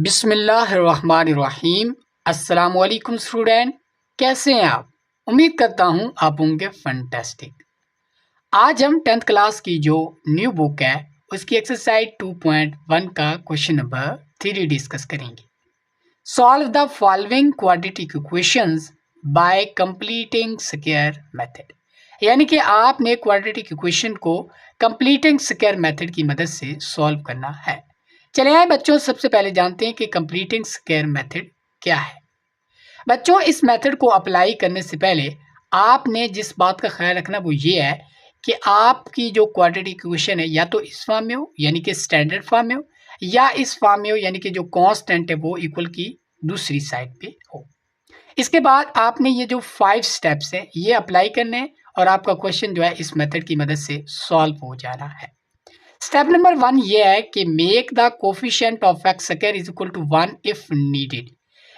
बिस्मिल्लाहिर्रहमानिर्रहीम। अस्सलाम वालेकुम स्टूडेंट, कैसे हैं आप? उम्मीद करता हूं आप होंगे फैंटास्टिक। आज हम 10th क्लास की जो न्यू बुक है उसकी एक्सरसाइज 2.1 का क्वेश्चन नंबर 3 डिस्कस करेंगे। Solve the following quadratic equations bye completing square method. यानी कि आपने क्वाड्रेटिक इक्वेशन को कंप्लीटिंग स्क्वायर मेथड की मदद से सॉल्व करना है। चले आए बच्चों, सबसे पहले जानते हैं कि कंप्लीटिंग स्क्वायर मेथड क्या है। बच्चों, इस मेथड को अप्लाई करने से पहले आपने जिस बात का ख्याल रखना वो ये है कि आपकी जो क्वाड्रेटिक इक्वेशन है या तो इस फॉर्म में हो यानी कि स्टैंडर्ड फॉर्म में हो, या इस फॉर्म में हो यानी कि जो कांस्टेंट है वो इक्वल की दूसरी साइड पे हो। इसके बाद आपने ये जो 5 स्टेप्स हैं ये अप्लाई करने हैं और आपका क्वेश्चन जो है इस मेथड की मदद से सॉल्व हो जाना है। स्टेप नंबर 1 ये है कि make the coefficient of x square is equal to 1 if needed.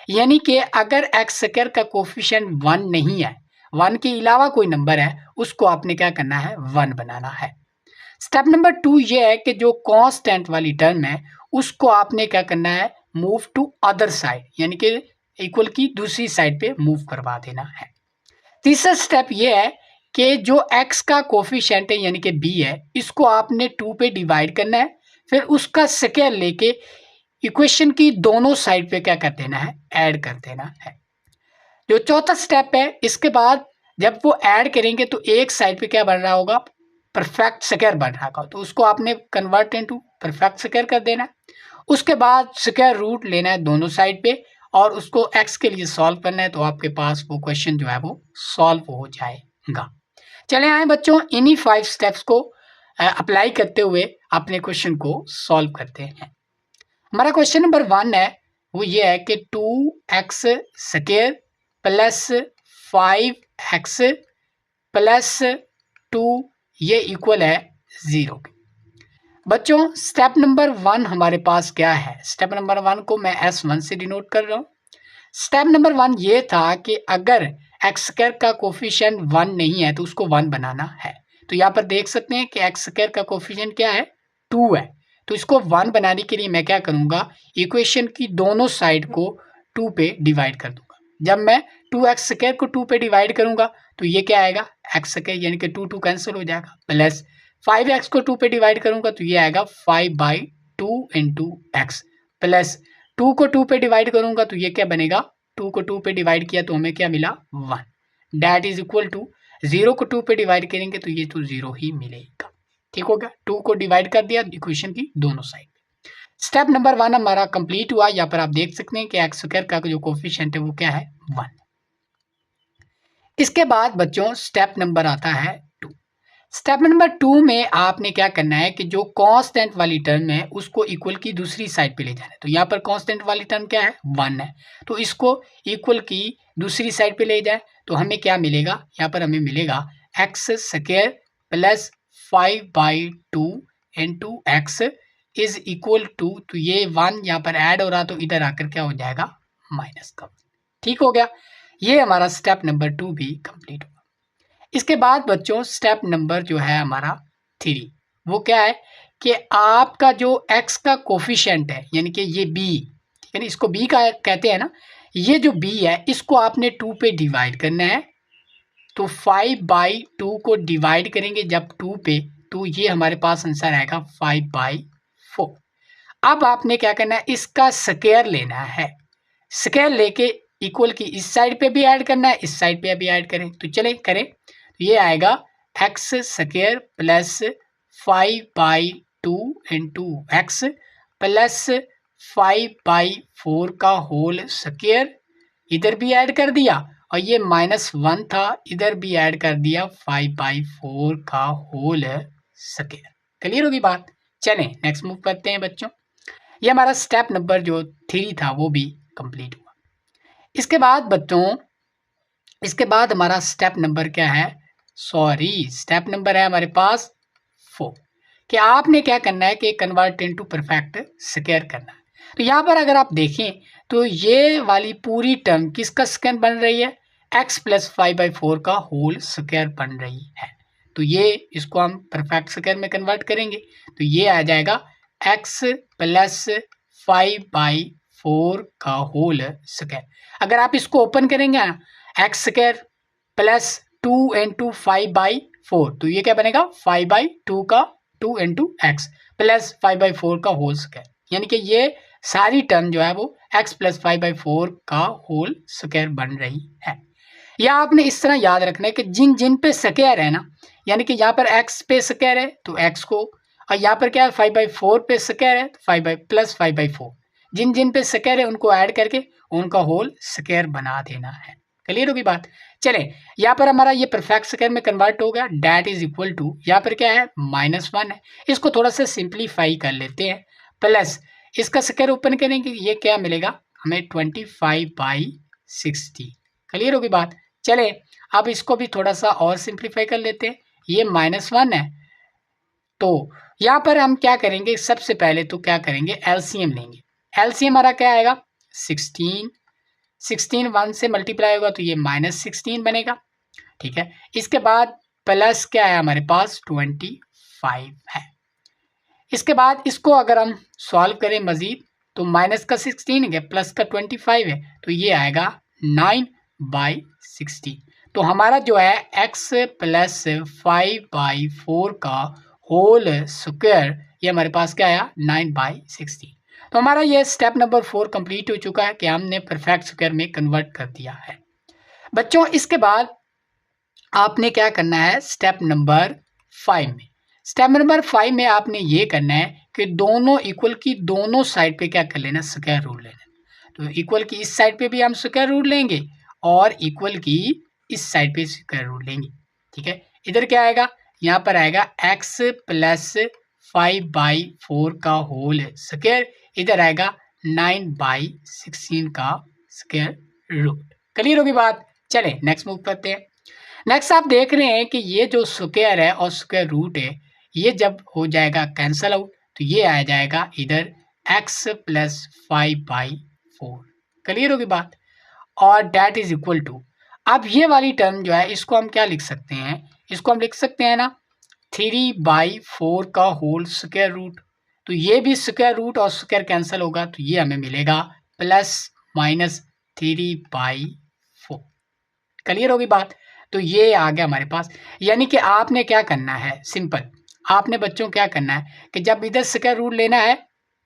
यानी कि अगर एक्स स्क्वायर का कोफिशिएंट 1 नहीं है, 1 के अलावा कोई नंबर है, उसको आपने क्या करना है, 1 बनाना है। स्टेप नंबर 2 ये है कि जो कांस्टेंट वाली टर्म है उसको आपने क्या करना है, मूव टू अदर साइड, यानी कि इक्वल की दूसरी साइड पे मूव करवा देना है। तीसरा स्टेप ये है कि जो x का कोफिशिएंट है यानी कि b है, इसको आपने 2 पे डिवाइड करना है, फिर उसका स्क्वायर लेके इक्वेशन की दोनों साइड पे क्या कर देना है, ऐड कर देना है। जो चौथा स्टेप है, इसके बाद जब वो ऐड करेंगे तो एक साइड पे क्या बन रहा होगा, परफेक्ट स्क्वायर बन रहा होगा, तो उसको आपने कन्वर्ट इनटू परफेक्ट स्क्वायर कर देना है। उसके बाद स्क्वायर रूट लेना है दोनों साइड पे और उसको x के लिए सॉल्व करना है, तो आपके पास वो क्वेश्चन जो है वो सॉल्व हो जाएगा। चले आए बच्चों, इन्हीं 5 स्टेप्स को अप्लाई करते हुए अपने क्वेश्चन को सॉल्व करते हैं। हमारा क्वेश्चन नंबर 1 है वो ये है कि 2x square plus 5x plus 2 ये इक्वल है 0 के। बच्चों, स्टेप नंबर 1 हमारे पास क्या है, स्टेप नंबर 1 को मैं S1 से डिनोट कर रहा हूँ। स्टेप नंबर 1 ये था कि अगर एक्स स्क्वायर का कोफिशिएंट 1 नहीं है तो उसको 1 बनाना है। तो यहाँ पर देख सकते हैं कि एक्स स्क्वायर का कोफिशिएंट क्या है, 2 है, तो इसको 1 बनाने के लिए मैं क्या करूँगा, इक्वेशन की दोनों साइड को 2 पे डिवाइड कर दूंगा। जब मैं 2x स्क्वायर को 2 पे डिवाइड करूंगा तो ये क्या आएगा, एक्स स्क्वायर यानी कि 2 कैंसिल हो जाएगा, प्लस 5x को 2 पे डिवाइड करूंगा तो ये आएगा 5/2 इंटू एक्स, प्लस 2 को 2 पे डिवाइड करूंगा तो ये क्या बनेगा, 2 को 2 पे डिवाइड किया तो हमें क्या मिला, 1, डैट इज इक्वल टू 0 को 2 पे डिवाइड करेंगे तो ये तो 0 ही मिलेगा। ठीक हो गया, 2 को डिवाइड कर दिया इक्वेशन की दोनों साइड। स्टेप नंबर 1 हमारा कंप्लीट हुआ। यहाँ पर आप देख सकते हैं कि एक्स स्क्वायर का जो कोफिशिएंट है वो क्या है, 1। इसके बाद बच्चों स्टेप नंबर आता है 2। स्टेप नंबर 2 में आपने क्या करना है कि जो कांस्टेंट वाली टर्म है उसको इक्वल की दूसरी साइड पे ले जाना है। तो यहाँ पर कांस्टेंट वाली टर्म क्या है, 1 है, तो इसको इक्वल की दूसरी साइड पे ले जाए तो हमें क्या मिलेगा, यहाँ पर हमें मिलेगा x square plus 5/2 into x is equal to, तो ये 1 यहाँ पर ऐड हो रहा तो इधर आकर क्या हो जाएगा, माइनस का। ठीक हो गया, ये हमारा स्टेप नंबर 2 भी कंप्लीट हुआ। इसके बाद बच्चों स्टेप नंबर जो है हमारा 3, वो क्या है कि आपका जो x का कोफिशिएंट है यानी कि ये b, ठीक है ना, इसको b का कहते हैं ना, ये जो b है इसको आपने 2 पे डिवाइड करना है। तो 5/2 को डिवाइड करेंगे जब 2 पे तो ये हमारे पास आंसर आएगा 5/4। अब आपने क्या करना है, इसका स्क्वायर लेना है, स्क्वायर लेके इक्वल की इस साइड पे भी ऐड करना है, इस साइड पे भी ऐड करें, तो चले करें, तो ये आएगा x square plus 5/2 into x plus 5/4 का होल स्क्वायर, इधर भी ऐड कर दिया और ये -1 था, इधर भी ऐड कर दिया 5/4 का होल स्क्वायर। क्लियर होगी बात। चलें नेक्स्ट मूव करते हैं बच्चों। ये हमारा स्टेप नंबर जो 3 था वो भी कंप्लीट हुआ। इसके बाद बच्चों, इसके बाद हमारा स्टेप नंबर क्या है, स्टेप नंबर है हमारे पास 4, कि आपने क्या करना है कि कन्वर्ट इनटू परफेक्ट स्क्वायर करना है। तो यहाँ पर अगर आप देखें तो ये वाली पूरी टर्म किसका स्क्वायर बन रही है, x प्लस 5/4 का होल स्क्वायर बन रही है। तो ये इसको हम परफेक्ट स्क्वायर में कन्वर्ट करेंगे तो ये आ जाएगा x प्लस 5/4 4 का होल स्क्वायर। अगर आप इसको ओपन करेंगे ना, एक्स स्क्वायर प्लस 2 इंटू 5/4, तो ये क्या बनेगा 5/2 का 2 इंटू एक्स प्लस 5/4 का होल स्क्वायर, यानी कि ये सारी टर्म जो है वो x प्लस 5/4 का होल स्क्वायर बन रही है। या आपने इस तरह याद रखना है कि जिन जिन पे स्क्वायर है ना, यानी कि यहाँ पर x पे स्क्वायर है तो x को, और यहाँ पर क्या है 5/4 पे स्क्वायर है तो 5/4, जिन जिन पे स्क्वायर है उनको ऐड करके उनका होल स्क्वायर बना देना है। क्लियर होगी बात। चले यहाँ पर हमारा ये परफेक्ट स्क्वायर में कन्वर्ट हो गया, डेट इज इक्वल टू यहाँ पर क्या है -1 है, इसको थोड़ा सा सिंप्लीफाई कर लेते हैं, प्लस इसका स्क्वायर ओपन करेंगे, ये क्या मिलेगा हमें 25/60। क्लियर होगी बात। चले अब इसको भी थोड़ा सा और सिंप्लीफाई कर लेते हैं, ये -1 है, तो यहाँ पर हम क्या करेंगे, सबसे पहले तो क्या करेंगे एलसीएम लेंगे। एलसीएम हमारा क्या आएगा 16 1 से मल्टीप्लाई होगा तो ये -16 बनेगा, ठीक है। इसके बाद प्लस क्या है हमारे पास 25 है। इसके बाद इसको अगर हम सॉल्व करें मजीद तो माइनस का 16 है प्लस का 25 है, तो ये आएगा 9/16। तो हमारा जो है x प्लस 5/4 का होल स्क्वायर ये हमारे पास क्या आया 9/16। तो हमारा ये स्टेप नंबर 4 कंप्लीट हो चुका है कि हमने परफेक्ट स्क्वायर में कन्वर्ट कर दिया है। बच्चों इसके बाद आपने क्या करना है स्टेप नंबर 5 में, स्टेप नंबर 5 में आपने ये करना है कि दोनों इक्वल की दोनों साइड पे क्या कर लेना स्क्वायर रूट लेना। तो इक्वल की इस साइड पे भी हम स्क्वायर रूट लेंगे और इक्वल की इस साइड पे स्क्वायर रूट लेंगे, ठीक है। इधर क्या आएगा, यहाँ पर आएगा x प्लस 5/4 का होल स्क्वायर, इधर आएगा 9/16 का स्क्वायर रूट। क्लियर होगी बात। चले नेक्स्ट मूव करते हैं। नेक्स्ट आप देख रहे हैं कि ये जो स्क्वायर है और स्क्वायर रूट है ये जब हो जाएगा कैंसल आउट तो ये आ जाएगा इधर x प्लस 5/4। क्लियर होगी बात। और डेट इज इक्वल टू, अब ये वाली टर्म जो है इसको हम क्या लिख सकते हैं, इसको हम लिख सकते हैं ना 3/4 का होल स्क्वायर रूट। तो ये भी स्क्वायर रूट और स्क्वायर कैंसिल होगा तो ये हमें मिलेगा +-3/4। क्लियर होगी बात। तो ये आ गया हमारे पास, यानी कि आपने क्या करना है सिंपल, आपने बच्चों क्या करना है कि जब इधर स्क्वायर रूट लेना है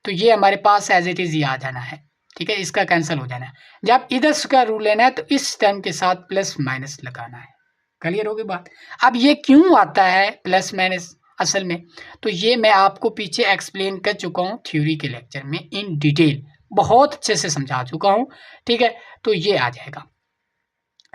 तो ये हमारे पास एज इट इज ही आ जाना है, ठीक है, इसका कैंसिल हो जाना है। जब इधर स्क्वायर रूट लेना है तो इस टर्म के साथ प्लस माइनस लगाना है। क्लियर होगी बात। अब ये क्यों आता है प्लस माइनस असल में, तो ये मैं आपको पीछे एक्सप्लेन कर चुका हूँ थ्योरी के लेक्चर में इन डिटेल, बहुत अच्छे से समझा चुका हूँ, ठीक है। तो ये आ जाएगा,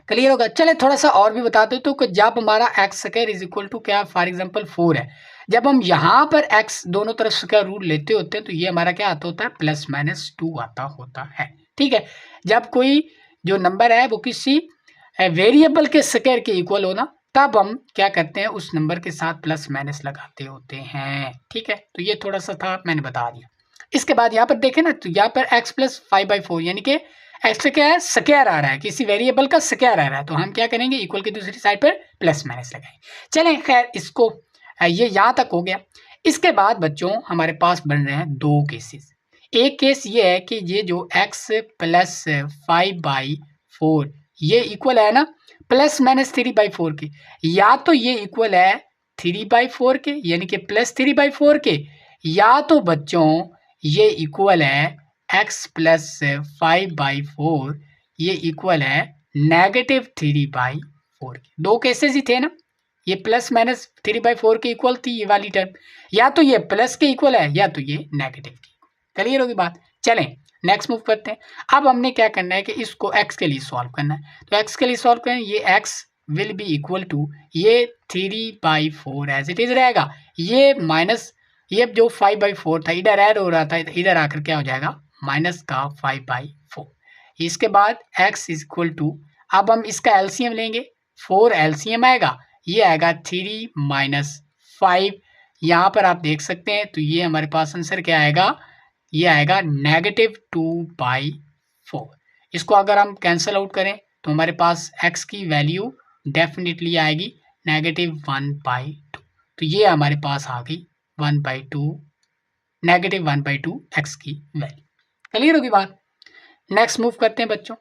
क्लियर होगा। चले थोड़ा सा और भी बता दो, तो जब हमारा x square is equal to क्या फॉर एग्जांपल 4 है, जब हम यहाँ पर एक्स दोनों तरफ स्क्वायर रूट लेते होते हैं तो ये हमारा क्या आता होता है +-2 आता होता है, ठीक है। जब कोई जो नंबर है वो किसी वेरिएबल के स्क्वायर के इक्वल हो ना तब हम क्या करते हैं उस नंबर के साथ प्लस माइनस लगाते होते हैं, ठीक है। तो ये थोड़ा सा था मैंने बता दिया। इसके बाद यहाँ पर देखें ना तो यहाँ पर x प्लस 5/4 यानी कि एक्स क्या है स्क्वायर आ रहा है, किसी वेरिएबल का स्क्वायर आ रहा है, तो हम क्या करेंगे इक्वल की दूसरी साइड पर प्लस माइनस लगाएं। चलें खैर इसको ये यहाँ तक हो गया। इसके बाद बच्चों हमारे पास बन रहे हैं दो केसेस। एक केस ये है कि ये जो x प्लस 5/4 ये इक्वल है ना +-3/4 के, या तो ये इक्वल है 3/4 के यानी कि +3/4 के, या तो बच्चों ये इक्वल है x प्लस 5/4 ये इक्वल है -3/4 के। दो केसेस ही थे ना, ये +-3/4 के इक्वल थी ये वाली टर्म, या तो ये प्लस के इक्वल है या तो ये नेगेटिव के। क्लियर होगी बात। चलें नेक्स्ट मूव करते हैं। अब हमने क्या करना है कि इसको x के लिए सॉल्व करना है, तो x के लिए सॉल्व करें, ये x will be equal to ये 3/4 एज इट इज रहेगा, ये माइनस ये जो 5/4 था इधर ऐड हो रहा था इधर आकर क्या हो जाएगा माइनस का 5/4। इसके बाद x इज इक्वल टू, अब हम इसका एलसीएम लेंगे, 4 एलसीएम आएगा, ये आएगा 3 - 5, यहाँ पर आप देख सकते हैं। तो ये हमारे पास आंसर क्या आएगा, ये आएगा -2/4। इसको अगर हम कैंसिल आउट करें तो हमारे पास x की वैल्यू डेफिनेटली आएगी -1/2। तो ये हमारे पास आ गई 1/2 -1/2 x की वैल्यू। क्लियर होगी बात। नेक्स्ट मूव करते हैं बच्चों।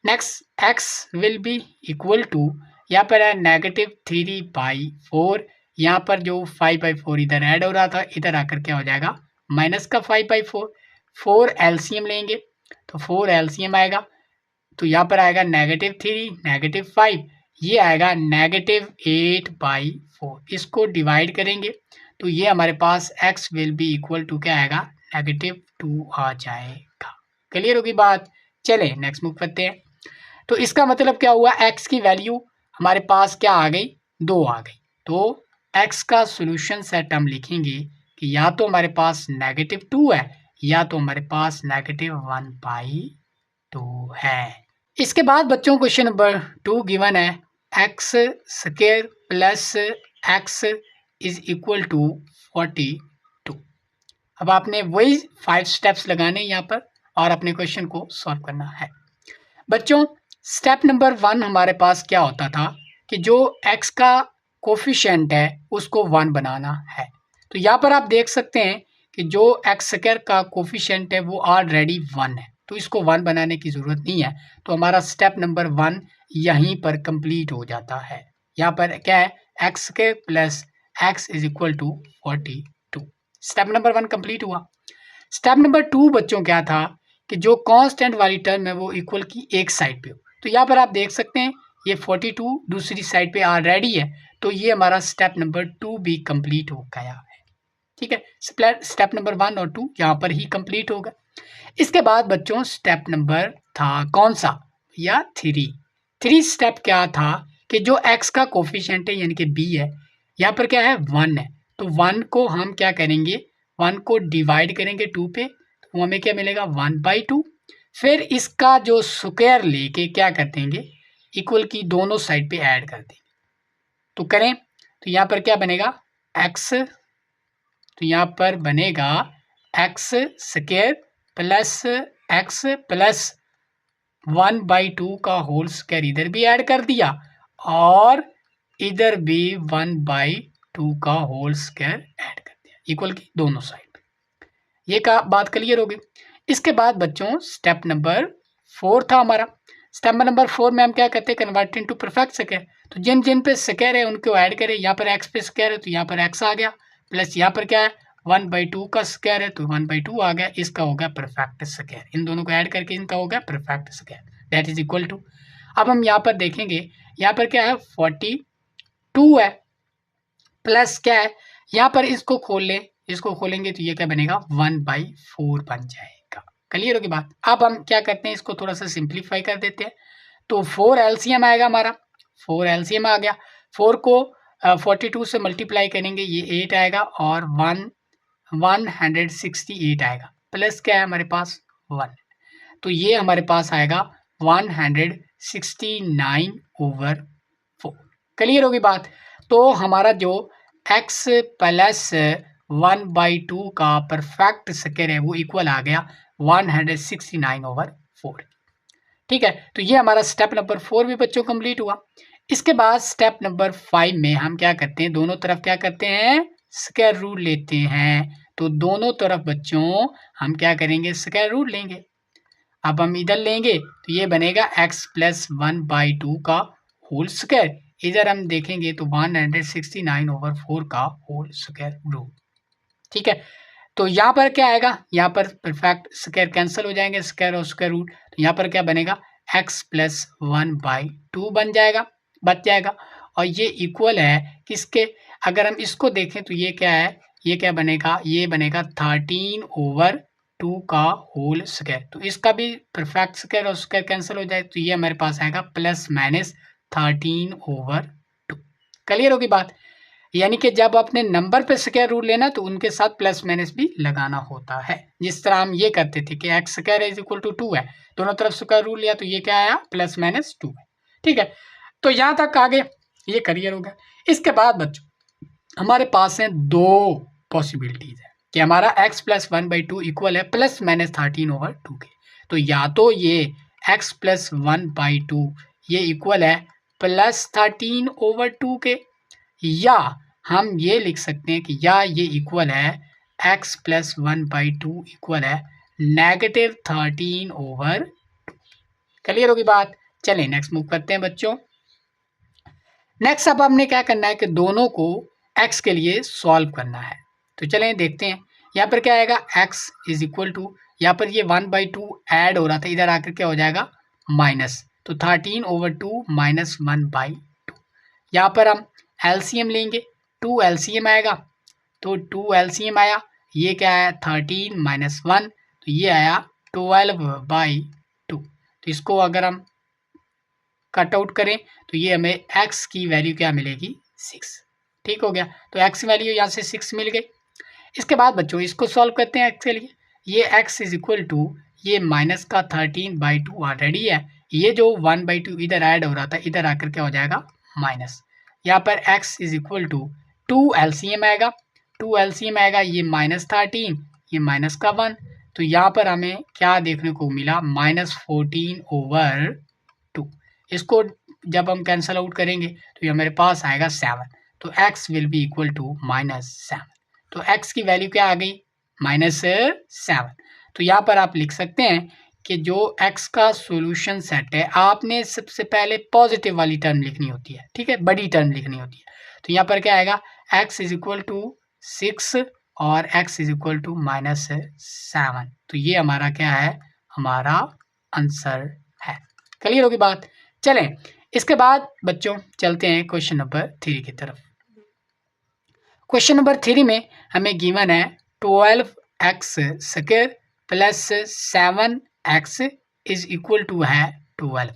Next x will be equal to, यहाँ पर है -3/4, यहाँ पर जो 5/4 इधर ऐड हो रहा था इधर आकर क्या हो जाएगा माइनस का 5/4। 4 एलसीएम लेंगे तो 4 एलसीएम आएगा, तो यहाँ पर आएगा -3 -5, ये आएगा -8/4। इसको डिवाइड करेंगे तो ये हमारे पास x will be equal to क्या आएगा -2 आ जाएगा। क्लियर होगी बात। चले नेक्स्ट मूव करते हैं। तो इसका मतलब क्या हुआ, x की वैल्यू हमारे पास क्या आ गई 2 आ गई। तो x का सोल्यूशन सेट हम लिखेंगे कि या तो हमारे पास -2 है या तो हमारे पास -1/2 है। इसके बाद बच्चों क्वेश्चन नंबर 2 गिवन है x² plus x is equal to 42। अब आपने वही 5 स्टेप्स लगाने यहाँ पर और अपने क्वेश्चन को सॉल्व करना है। बच्चों स्टेप नंबर 1 हमारे पास क्या होता था कि जो x का कोफिशिएंट है उसको 1 बनाना है। तो यहाँ पर आप देख सकते हैं कि जो x² का कोफिशिएंट है वो ऑलरेडी 1 है, तो इसको 1 बनाने की ज़रूरत नहीं है। तो हमारा स्टेप नंबर 1 यहीं पर कंप्लीट हो जाता है। यहाँ पर क्या है x² plus x is equal to 42। Step number 1 complete हुआ। स्टेप नंबर 2 बच्चों क्या था कि जो कांस्टेंट वाली टर्म है वो इक्वल की एक साइड पे हो। तो यहाँ पर आप देख सकते हैं ये 42 दूसरी साइड पे ऑलरेडी है, तो ये हमारा स्टेप नंबर 2 भी कंप्लीट हो गया है। ठीक है, स्टेप नंबर 1 और 2 यहाँ पर ही कंप्लीट होगा। इसके बाद बच्चों स्टेप नंबर था कौन सा या 3 स्टेप क्या था कि जो x का कोफिशिएंट है यानी कि b है, यहाँ पर क्या है 1 है, तो 1 को हम क्या करेंगे 1 को डिवाइड करेंगे 2 पे, तो हमें क्या मिलेगा 1/2। फिर इसका जो स्क्वायर लेके क्या कर देंगे इक्वल की दोनों साइड पे ऐड कर देंगे। तो करें तो यहाँ पर क्या बनेगा x, तो यहाँ पर बनेगा x² प्लस x प्लस 1/2 का होल स्क्वायर इधर भी ऐड कर दिया और इधर भी 1/2 का होल स्क्वायर ऐड कर दिया इक्वल की दोनों साइड। ये का बात क्लियर हो गई। इसके बाद बच्चों स्टेप नंबर 4 था हमारा। स्टेप नंबर 4 में हम क्या करते हैं कन्वर्ट इनटू परफेक्ट स्क्वायर। तो जिन जिन पे स्क्वायर है उनको ऐड करें। यहाँ पर x पे स्क्वायर है तो यहाँ पर x आ गया, प्लस यहाँ पर क्या है 1/2 का स्क्वायर है तो 1/2 आ गया, इसका हो गया परफेक्ट स्क्वायर। इन दोनों को ऐड करके इनका हो गया perfect square, that is equal to. अब हम यहाँ पर देखेंगे यहाँ पर क्या है 42 है प्लस क्या है यहाँ पर इसको खोल लें, इसको खोलेंगे तो ये क्या बनेगा 1/4 बन जाएगा। क्लियर होगी बात। अब हम क्या करते हैं इसको थोड़ा सा सिंप्लीफाई कर देते हैं। तो 4 एलसीएम आएगा हमारा, 4 एलसीएम आ गया। 4 को 42 से मल्टीप्लाई करेंगे ये 8 आएगा और 168 आएगा, प्लस क्या है हमारे पास 1, तो ये हमारे पास आएगा 169/4। क्लियर होगी बात। तो हमारा जो x प्लस 1/2 का परफेक्ट स्क्वायर है वो इक्वल आ गया 169/4। ठीक है, तो ये हमारा स्टेप नंबर 4 भी बच्चों कंप्लीट हुआ। इसके बाद स्टेप नंबर 5 में हम क्या करते हैं दोनों तरफ क्या करते हैं स्क्वायर रूट लेते हैं। तो दोनों तरफ बच्चों हम क्या करेंगे स्क्वायर रूट लेंगे। अब हम इधर लेंगे तो ये बनेगा x प्लस 1/2 का होल स्क्वायर, इधर हम देखेंगे तो 169/4 का होल स्क्वायर रूट। ठीक है, तो यहाँ पर क्या आएगा यहाँ पर परफेक्ट स्क्वायर कैंसिल हो जाएंगे, स्क्वायर और स्क्वायर रूट, तो यहाँ पर क्या बनेगा x प्लस 1/2 बन जाएगा, बच जाएगा। और ये इक्वल है किसके, अगर हम इसको देखें तो ये क्या है ये क्या बनेगा ये बनेगा 13/2 का होल स्क्वायर। तो इसका भी परफेक्ट स्क्वायर और स्क्वायर कैंसिल हो जाए तो ये हमारे पास आएगा +-13/2। क्लियर होगी बात। यानी कि जब अपने नंबर पे स्क्वायर रूट लेना तो उनके साथ प्लस माइनस भी लगाना होता है। जिस तरह हम ये करते थे कि x² इज इक्वल टू 2 है, दोनों तरफ स्क्वायर रूट लिया तो ये क्या आया +-2 है। ठीक है, तो यहाँ तक आगे ये क्लियर हो गया। इसके बाद बच्चों हमारे पास है दो पॉसिबिलिटीज है कि हमारा x प्लस 1/2 इक्वल है +-13/2 के। तो या तो ये x प्लस 1/2 ये इक्वल है +13/2 के, या हम ये लिख सकते हैं कि या ये इक्वल है x प्लस 1/2 इक्वल है -13/2 क्लियर होगी बात। चलिए नेक्स्ट मूव करते हैं बच्चों। नेक्स्ट अब हमने क्या करना है कि दोनों को x के लिए सॉल्व करना है। तो चलें देखते हैं। यहाँ पर क्या आएगा, x इज इक्वल टू, यहाँ पर ये 1/2 ऐड हो रहा था, इधर आकर क्या हो जाएगा माइनस, तो 13/2 माइनस 1/2। यहाँ पर हम एलसीएम लेंगे, 2 एलसीएम आएगा, तो 2 एलसीएम आया, ये क्या है 13 माइनस 1, तो ये आया 12/2। तो इसको अगर हम कट आउट करें तो ये हमें x की वैल्यू क्या मिलेगी 6। ठीक हो गया, तो x वैल्यू यहाँ से 6 मिल गई। इसके बाद बच्चों इसको सॉल्व करते हैं x के लिए। ये x इज इक्वल टू, ये माइनस का 13/2 ऑलरेडी है, ये जो 1/2 इधर ऐड हो रहा था, इधर आकर क्या हो जाएगा माइनस। यहाँ पर x is equal to 2 LCM आएगा, 2 एलसीएम आएगा, ये -13, ये माइनस का 1, तो यहाँ पर हमें क्या देखने को मिला -14/2। इसको जब हम कैंसल आउट करेंगे तो ये हमारे पास आएगा 7, तो x will be equal to -7। तो x की वैल्यू क्या आ गई -7। तो यहाँ पर आप लिख सकते हैं कि जो x का सॉल्यूशन सेट है, आपने सबसे पहले पॉजिटिव वाली टर्म लिखनी होती है, ठीक है, बड़ी टर्म लिखनी होती है। तो यहाँ पर क्या आएगा x इज इक्वल टू 6 और x इज इक्वल टू -7। तो ये हमारा क्या है, हमारा आंसर है। क्लियर होगी बात। चलें इसके बाद बच्चों चलते हैं क्वेश्चन नंबर 3 की तरफ। क्वेश्चन नंबर 3 में हमें गिवन है 12x² plus 7x is equal to है 12।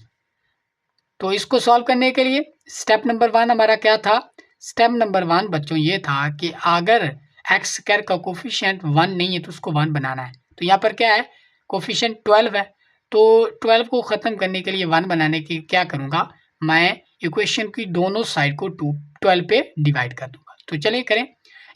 तो इसको सॉल्व करने के लिए स्टेप नंबर 1 हमारा क्या था, स्टेप नंबर 1 बच्चों ये था कि अगर x² का कोफिशिएंट 1 नहीं है तो उसको 1 बनाना है। तो यहाँ पर क्या है, कोफिशिएंट 12 है, तो 12 को ख़त्म करने के लिए 1 बनाने की क्या करूँगा, मैं इक्वेशन की दोनों साइड को 12 पे डिवाइड कर दूंगा। तो चलिए करें।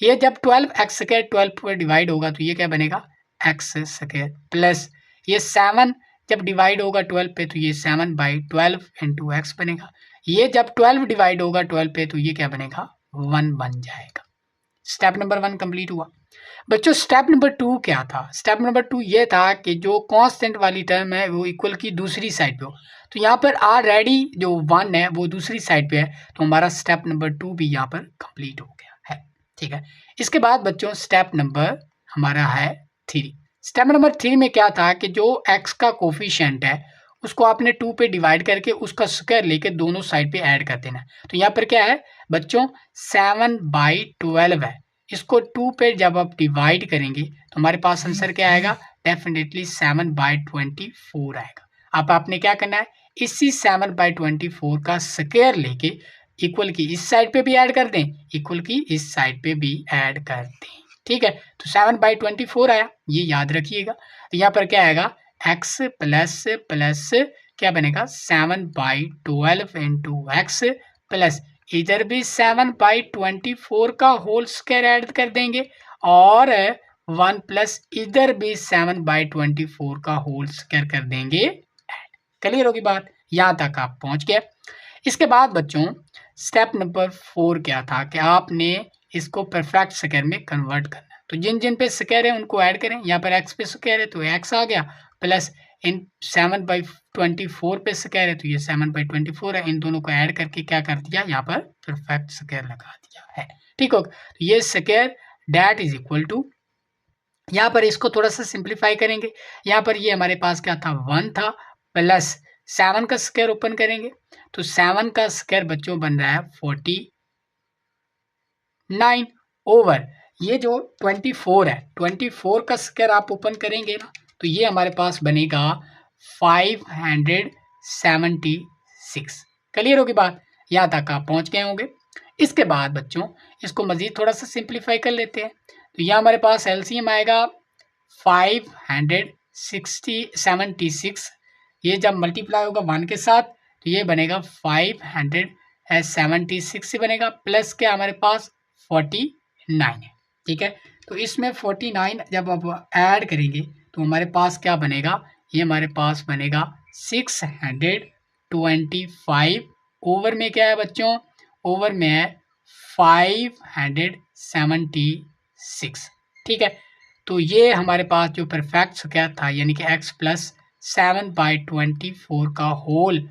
ये जब 12x² 12 पर डिवाइड होगा तो ये क्या बनेगा x² प्लस ये 7 जब डिवाइड होगा 12 पे तो ये 7/12 इंटू x बनेगा। ये जब 12 डिवाइड होगा 12 पे तो ये क्या बनेगा 1 बन जाएगा। स्टेप नंबर 1 कंप्लीट हुआ। बच्चों स्टेप नंबर 2 क्या था, स्टेप नंबर 2 ये था कि जो कांस्टेंट वाली टर्म है वो इक्वल की दूसरी साइड पे हो। तो यहाँ पर ऑलरेडी जो 1 है वो दूसरी साइड पे है, तो हमारा स्टेप नंबर 2 भी यहाँ पर कंप्लीट हो गया है। ठीक है, इसके बाद बच्चों स्टेप नंबर हमारा है 3। स्टेप नंबर 3 में क्या था कि जो x का कोफिशिएंट है उसको आपने 2 पे डिवाइड करके उसका स्क्वायर लेके दोनों साइड पे ऐड कर देना। तो यहाँ पर क्या है बच्चों 7/12 है, इसको 2 पे जब आप डिवाइड करेंगे तो हमारे पास आंसर क्या आएगा, डेफिनेटली 7/24 आएगा। अब आपने क्या करना है, इसी 7/24 का स्क्वायर लेके इक्वल की इस साइड पे भी ऐड कर दें, इक्वल की इस साइड पे भी ऐड कर दें। ठीक है, तो 7/24 आया, ये याद रखिएगा। तो यहाँ पर क्या आएगा x प्लस प्लस क्या बनेगा 7/12 इंटू एक्स प्लस इधर भी 7/24 का होल स्क्वायर ऐड कर देंगे और 1 प्लस इधर भी 7/24 का होल स्क्वायर कर देंगे। क्लियर होगी बात, यहाँ तक आप पहुँच गए। इसके बाद बच्चों स्टेप नंबर 4 क्या था कि आपने इसको परफेक्ट स्क्वायर में कन्वर्ट करना है। तो जिन जिन पे स्क्वायर है उनको ऐड करें। यहाँ पर x पे स्क्वायर है तो x आ गया, प्लस इन 7/24 पे स्क्वायर है तो ये 7/24 है, इन दोनों को ऐड करके क्या कर दिया, यहाँ पर परफेक्ट स्क्वायर लगा दिया है। ठीक हो, तो ये square that is equal to, यहाँ पर इसको थोड़ा सा सिंप्लीफाई करेंगे। यहाँ पर ये हमारे पास क्या था 1 था, प्लस 7 का स्क्वायर ओपन करेंगे तो 7 का स्क्वायर बच्चों बन रहा है 49 ओवर ये जो 24 है, 24 का स्क्वायर आप ओपन करेंगे ना तो ये हमारे पास बनेगा 576। क्लियर होगी बात, यहाँ तक आप पहुँच गए होंगे। इसके बाद बच्चों इसको मज़ीद थोड़ा सा सिंप्लीफाई कर लेते हैं। तो यहाँ हमारे पास एलसीएम आएगा 576, ये जब मल्टीप्लाई होगा 1 के साथ तो ये बनेगा 576 बनेगा, प्लस क्या हमारे पास 49 है। ठीक है, तो इसमें 49 जब आप ऐड करेंगे तो हमारे पास क्या बनेगा, ये हमारे पास बनेगा 625 ओवर में क्या है बच्चों, ओवर में है 576। ठीक है, तो ये हमारे पास जो परफेक्ट स्क्वायर था यानी कि x प्लस 7/24 का होल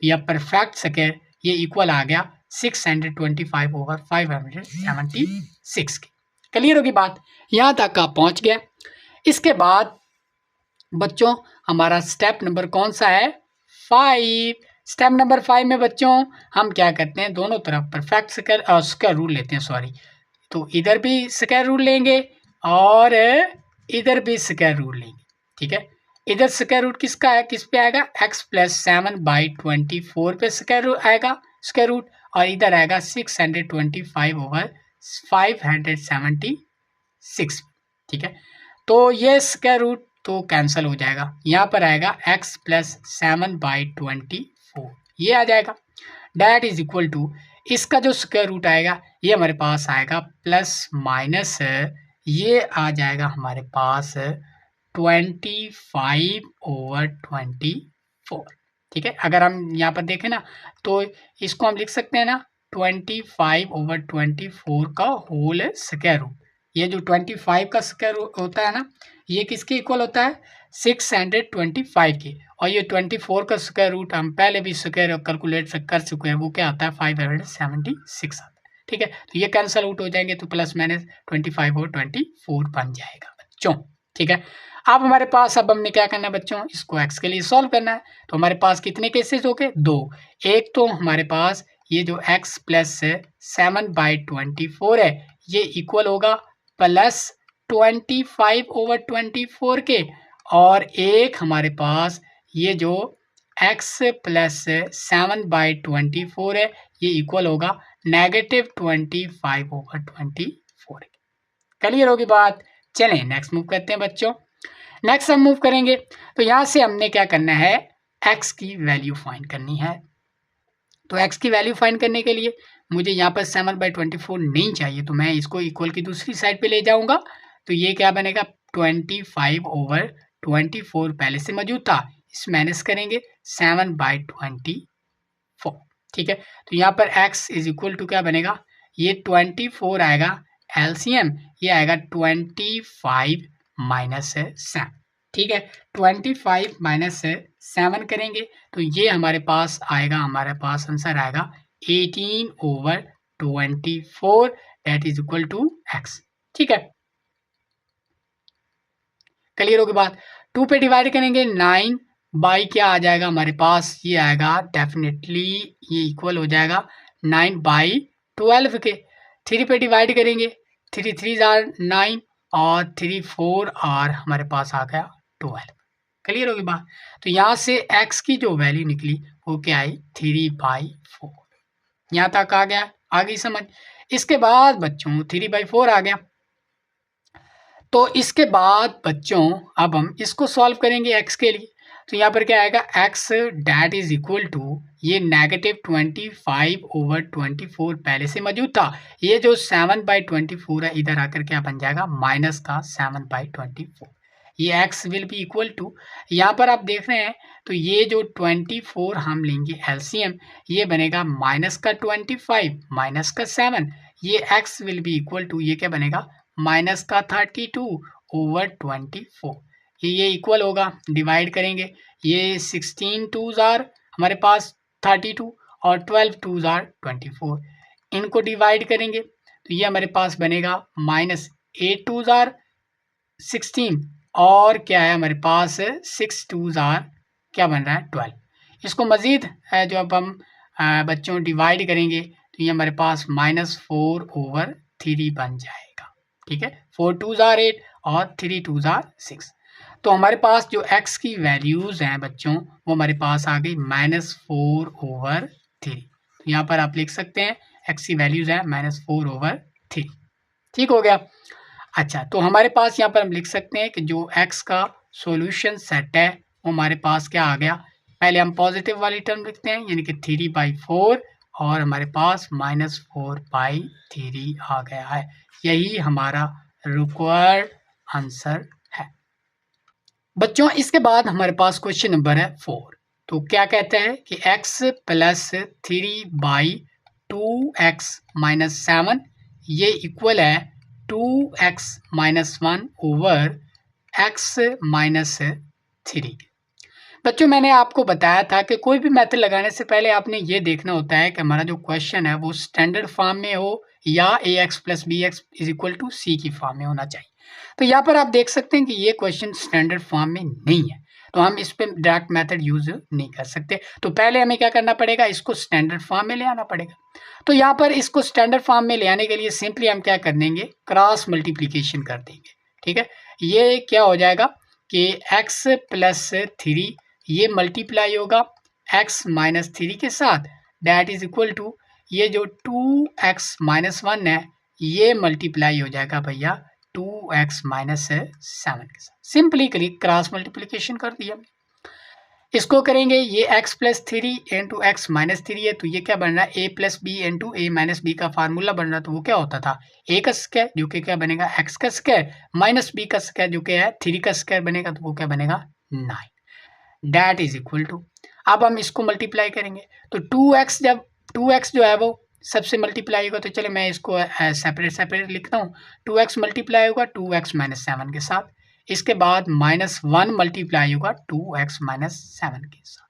या परफेक्ट स्क्वायर, ये इक्वल आ गया 625/576 के। क्लियर होगी बात, यहाँ तक आप पहुँच गए। इसके बाद बच्चों हमारा स्टेप नंबर कौन सा है? 5। स्टेप नंबर 5 में बच्चों हम क्या करते हैं, दोनों तरफ परफेक्ट स्क्वायर रूल लेते हैं, सॉरी। तो इधर भी स्क्वायर रूल लेंगे और इधर भी स्क्वायर रूल लेंगे, ठीक है। इधर स्क्वायर रूट किसका है, किस पे आएगा? x प्लस 7/24 पे स्क्वायर रूट आएगा, स्क्वायर रूट, और इधर आएगा 625/576, ठीक है। तो ये स्क्वायर रूट तो कैंसिल हो जाएगा, यहाँ पर आएगा x प्लस 7/24, ये आ जाएगा। डैट इज इक्वल टू, इसका जो स्क्वायर रूट आएगा ये हमारे पास आएगा प्लस माइनस, ये आ जाएगा हमारे पास 25/24, ठीक है। अगर हम यहाँ पर देखें ना तो इसको हम लिख सकते हैं ना 25/24 का होल स्क्वायर रूट। ये जो 25 का स्क्वायर रूट होता है ना, ये किसके इक्वल होता है? 625 के। और ये 24 का स्क्वायर रूट हम पहले भी स्क्वायर कैलकुलेट कर चुके हैं, वो क्या आता है? 576 आता है, ठीक है। तो ये कैंसिल आउट हो जाएंगे, तो प्लस माइनस 25/24 बन जाएगा बच्चों, ठीक है। अब हमारे पास, अब हमने क्या करना है बच्चों, इसको x के लिए सॉल्व करना है। तो हमारे पास कितने केसेस हो गए? 2। एक तो हमारे पास ये जो x प्लस 7/24 है, ये इक्वल होगा प्लस 25/24 के, और एक हमारे पास ये जो x प्लस 7/24 है, ये इक्वल होगा नेगेटिव 25/24। क्लियर होगी बात? चलें नेक्स्ट मूव करते हैं बच्चों। नेक्स्ट हम मूव करेंगे, तो यहाँ से हमने क्या करना है, x की वैल्यू फाइंड करनी है। तो x की वैल्यू फाइंड करने के लिए मुझे यहाँ पर 7/24 नहीं चाहिए, तो मैं इसको इक्वल की दूसरी साइड पे ले जाऊंगा। तो ये क्या बनेगा? 25/24 पहले से मौजूद था, इस माइनस करेंगे 7/24, ठीक है। तो यहाँ पर x इज इक्वल टू क्या बनेगा? ये 24 आएगा एलसीएम, ये आएगा 25 माइनस 7, ठीक है। 25 माइनस 7 करेंगे तो ये हमारे पास आएगा, हमारे पास आंसर आएगा 18/24, that is equal to x, ठीक है। क्लियर होगी बात? 2 पे डिवाइड करेंगे 9 बाई क्या आ जाएगा हमारे पास, ये आएगा डेफिनेटली, ये इक्वल हो जाएगा 9/12 के। 3 पे डिवाइड करेंगे, 3 3 आर 9 और 3 4 और हमारे पास आ गया 12। क्लियर होगी बात? तो यहाँ से x की जो वैल्यू निकली वो क्या आई? 3/4। यहाँ तक आ गया, आ गई समझ? इसके बाद बच्चों 3/4 आ गया, तो इसके बाद बच्चों अब हम इसको सॉल्व करेंगे x के लिए। तो यहाँ पर क्या आएगा? x that is equal to, ये नेगेटिव 25/24 पहले से मौजूद था, ये जो 7/24 है इधर आकर क्या बन जाएगा? माइनस का 7/24। ये x will be equal to, यहाँ पर आप देख रहे हैं तो ये जो 24 हम लेंगे एलसीएम, ये बनेगा माइनस का 25 माइनस का 7, ये x will be equal to, ये क्या बनेगा? माइनस का 32/24। ये इक्वल होगा, डिवाइड करेंगे, ये 16 2s आर हमारे पास 32 और 12 2s आर 24, इनको डिवाइड करेंगे तो ये हमारे पास बनेगा माइनस 8 2s आर 16, और क्या है हमारे पास 6 2s आर क्या बन रहा है? 12। इसको मज़ीद जो अब हम बच्चों डिवाइड करेंगे तो ये हमारे पास -4/3 बन जाएगा, ठीक है। 4 2s आर 8 और 3 2s आर 6। तो हमारे पास जो x की वैल्यूज़ हैं बच्चों वो हमारे पास आ गई -4/3। तो यहाँ पर आप लिख सकते हैं x की वैल्यूज़ हैं -4/3, ठीक हो गया। अच्छा, तो हमारे पास यहाँ पर हम लिख सकते हैं कि जो x का सॉल्यूशन सेट है वो हमारे पास क्या आ गया? पहले हम पॉजिटिव वाली टर्म लिखते हैं, यानी कि 3/4 और हमारे पास -4/3 आ गया है। यही हमारा रिक्वायर्ड आंसर है बच्चों। इसके बाद हमारे पास क्वेश्चन नंबर है 4। तो क्या कहते हैं कि x प्लस 3/2x माइनस 7 ये इक्वल है 2x minus 1 over x minus 3। बच्चों मैंने आपको बताया था कि कोई भी मेथड लगाने से पहले आपने ये देखना होता है कि हमारा जो क्वेश्चन है वो स्टैंडर्ड फॉर्म में हो या ax plus B x is equal to C की फॉर्म में होना चाहिए। तो यहाँ पर आप देख सकते हैं कि ये क्वेश्चन स्टैंडर्ड फॉर्म में नहीं है, तो हम इस पे डायरेक्ट मेथड यूज नहीं कर सकते। तो पहले हमें क्या करना पड़ेगा, इसको स्टैंडर्ड फॉर्म में ले आना पड़ेगा। तो यहाँ पर इसको स्टैंडर्ड फॉर्म में ले आने के लिए सिंपली हम क्या कर देंगे, क्रॉस मल्टीप्लीकेशन कर देंगे। ठीक है, ये क्या हो जाएगा कि x प्लस थ्री ये मल्टीप्लाई होगा x माइनस थ्री के साथ, डैट इज इक्वल टू ये जो 2x माइनस वन है ये मल्टीप्लाई हो जाएगा भैया 2x माइनस 7 के साथ। सिंपली क्रॉस मल्टीप्लीकेशन कर दिया। इसको करेंगे, ये x plus three into x minus three है, तो ये क्या बन रहा है, a plus b into a minus b का फार्मूला बन रहा है। तो वो क्या होता था a का स्क्वायर जो कि क्या बनेगा x का स्क्वायर माइनस b का स्क्वायर जो कि है 3 का स्क्वायर बनेगा, तो वो क्या बनेगा 9, डैट इज इक्वल टू। अब हम इसको मल्टीप्लाई करेंगे तो 2x, जब 2x जो है वो सबसे मल्टीप्लाई होगा, तो चले मैं इसको सेपरेट सेपरेट लिखता हूँ। 2x मल्टीप्लाई होगा 2x माइनस सेवन के साथ, इसके बाद माइनस वन मल्टीप्लाई होगा 2x माइनस सेवन के साथ।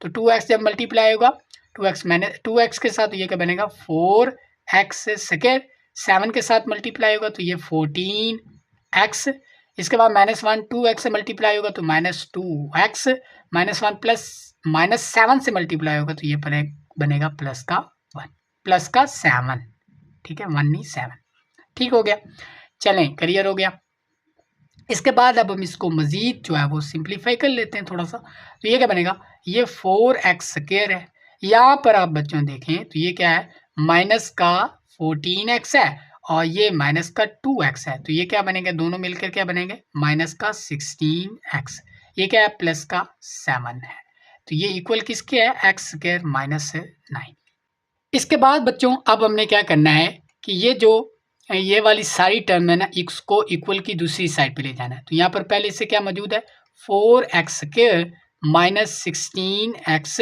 तो 2x जब मल्टीप्लाई होगा 2x के साथ, तो ये क्या बनेगा 4x स्क्वायर, 7 के साथ मल्टीप्लाई होगा तो ये 14x, इसके बाद माइनस वन 2x से मल्टीप्लाई होगा तो minus 2x, minus one plus minus 7 से मल्टीप्लाई होगा तो ये बनेगा प्लस का 1, प्लस का 7। ठीक है, 1 नहीं 7। ठीक हो गया, चलें क्लियर हो गया। इसके बाद अब हम इसको मजीद जो है वो सिंप्लीफाई कर लेते हैं थोड़ा सा। तो ये क्या बनेगा, ये 4x स्क्वायर है, यहाँ पर आप बच्चों देखें तो ये क्या है माइनस का 14x है और ये माइनस का 2x है, तो ये क्या बनेगा, दोनों मिलकर क्या बनेंगे माइनस का 16x, ये क्या है प्लस का 7 है, तो ये इक्वल किसके है x स्क्वायर माइनस 9। इसके बाद बच्चों अब हमने क्या करना है कि ये वाली सारी टर्म है ना, इसको इक्वल की दूसरी साइड पे ले जाना है। तो यहाँ पर पहले से क्या मौजूद है 4x स्क्वायर माइनस 16x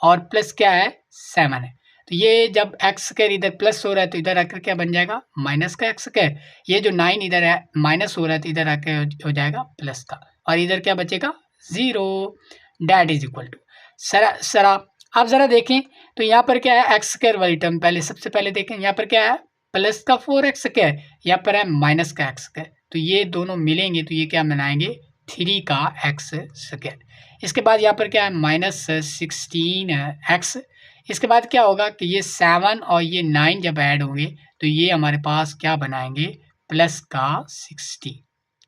और प्लस क्या है 7 है। तो ये जब x स्क्वायर इधर प्लस हो रहा है तो इधर आकर क्या बन जाएगा माइनस का x स्क्वायर, ये जो 9 इधर है माइनस हो रहा है तो इधर आकर हो जाएगा प्लस का, और इधर क्या बचेगा 0, डैट इज इक्वल टू। सरा आप जरा देखें तो यहाँ पर क्या है एक्स स्क्वायर वाली टर्म पहले सबसे पहले देखें, यहाँ पर क्या है प्लस का 4x स्क्वायर, यहाँ पर है माइनस का x स्क्वायर, तो ये दोनों मिलेंगे तो ये क्या बनाएंगे 3 का x स्क्वायर। इसके बाद यहाँ पर क्या है माइनस 16x, इसके बाद क्या होगा कि ये 7 और ये 9 जब ऐड होंगे तो ये हमारे पास क्या बनाएंगे प्लस का 60।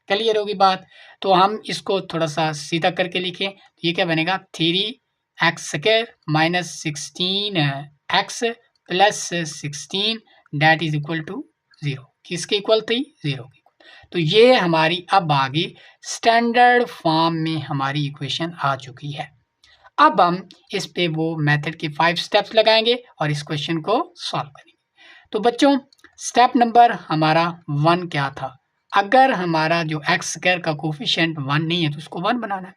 क्लियर होगी बात। तो हम इसको थोड़ा सा सीधा करके लिखें तो ये क्या बनेगा 3x square minus 16x plus 16 that is equal to 0। किसके इक्वल थी 0 के इक्वल। तो ये हमारी अब आगे स्टैंडर्ड फॉर्म में हमारी इक्वेशन आ चुकी है। अब हम इस पे वो मेथड के 5 स्टेप्स लगाएंगे और इस क्वेश्चन को सॉल्व करेंगे। तो बच्चों स्टेप नंबर हमारा 1 क्या था, अगर हमारा जो एक्स स्क्वायर का कोफिशिएंट 1 नहीं है तो उसको 1 बनाना है।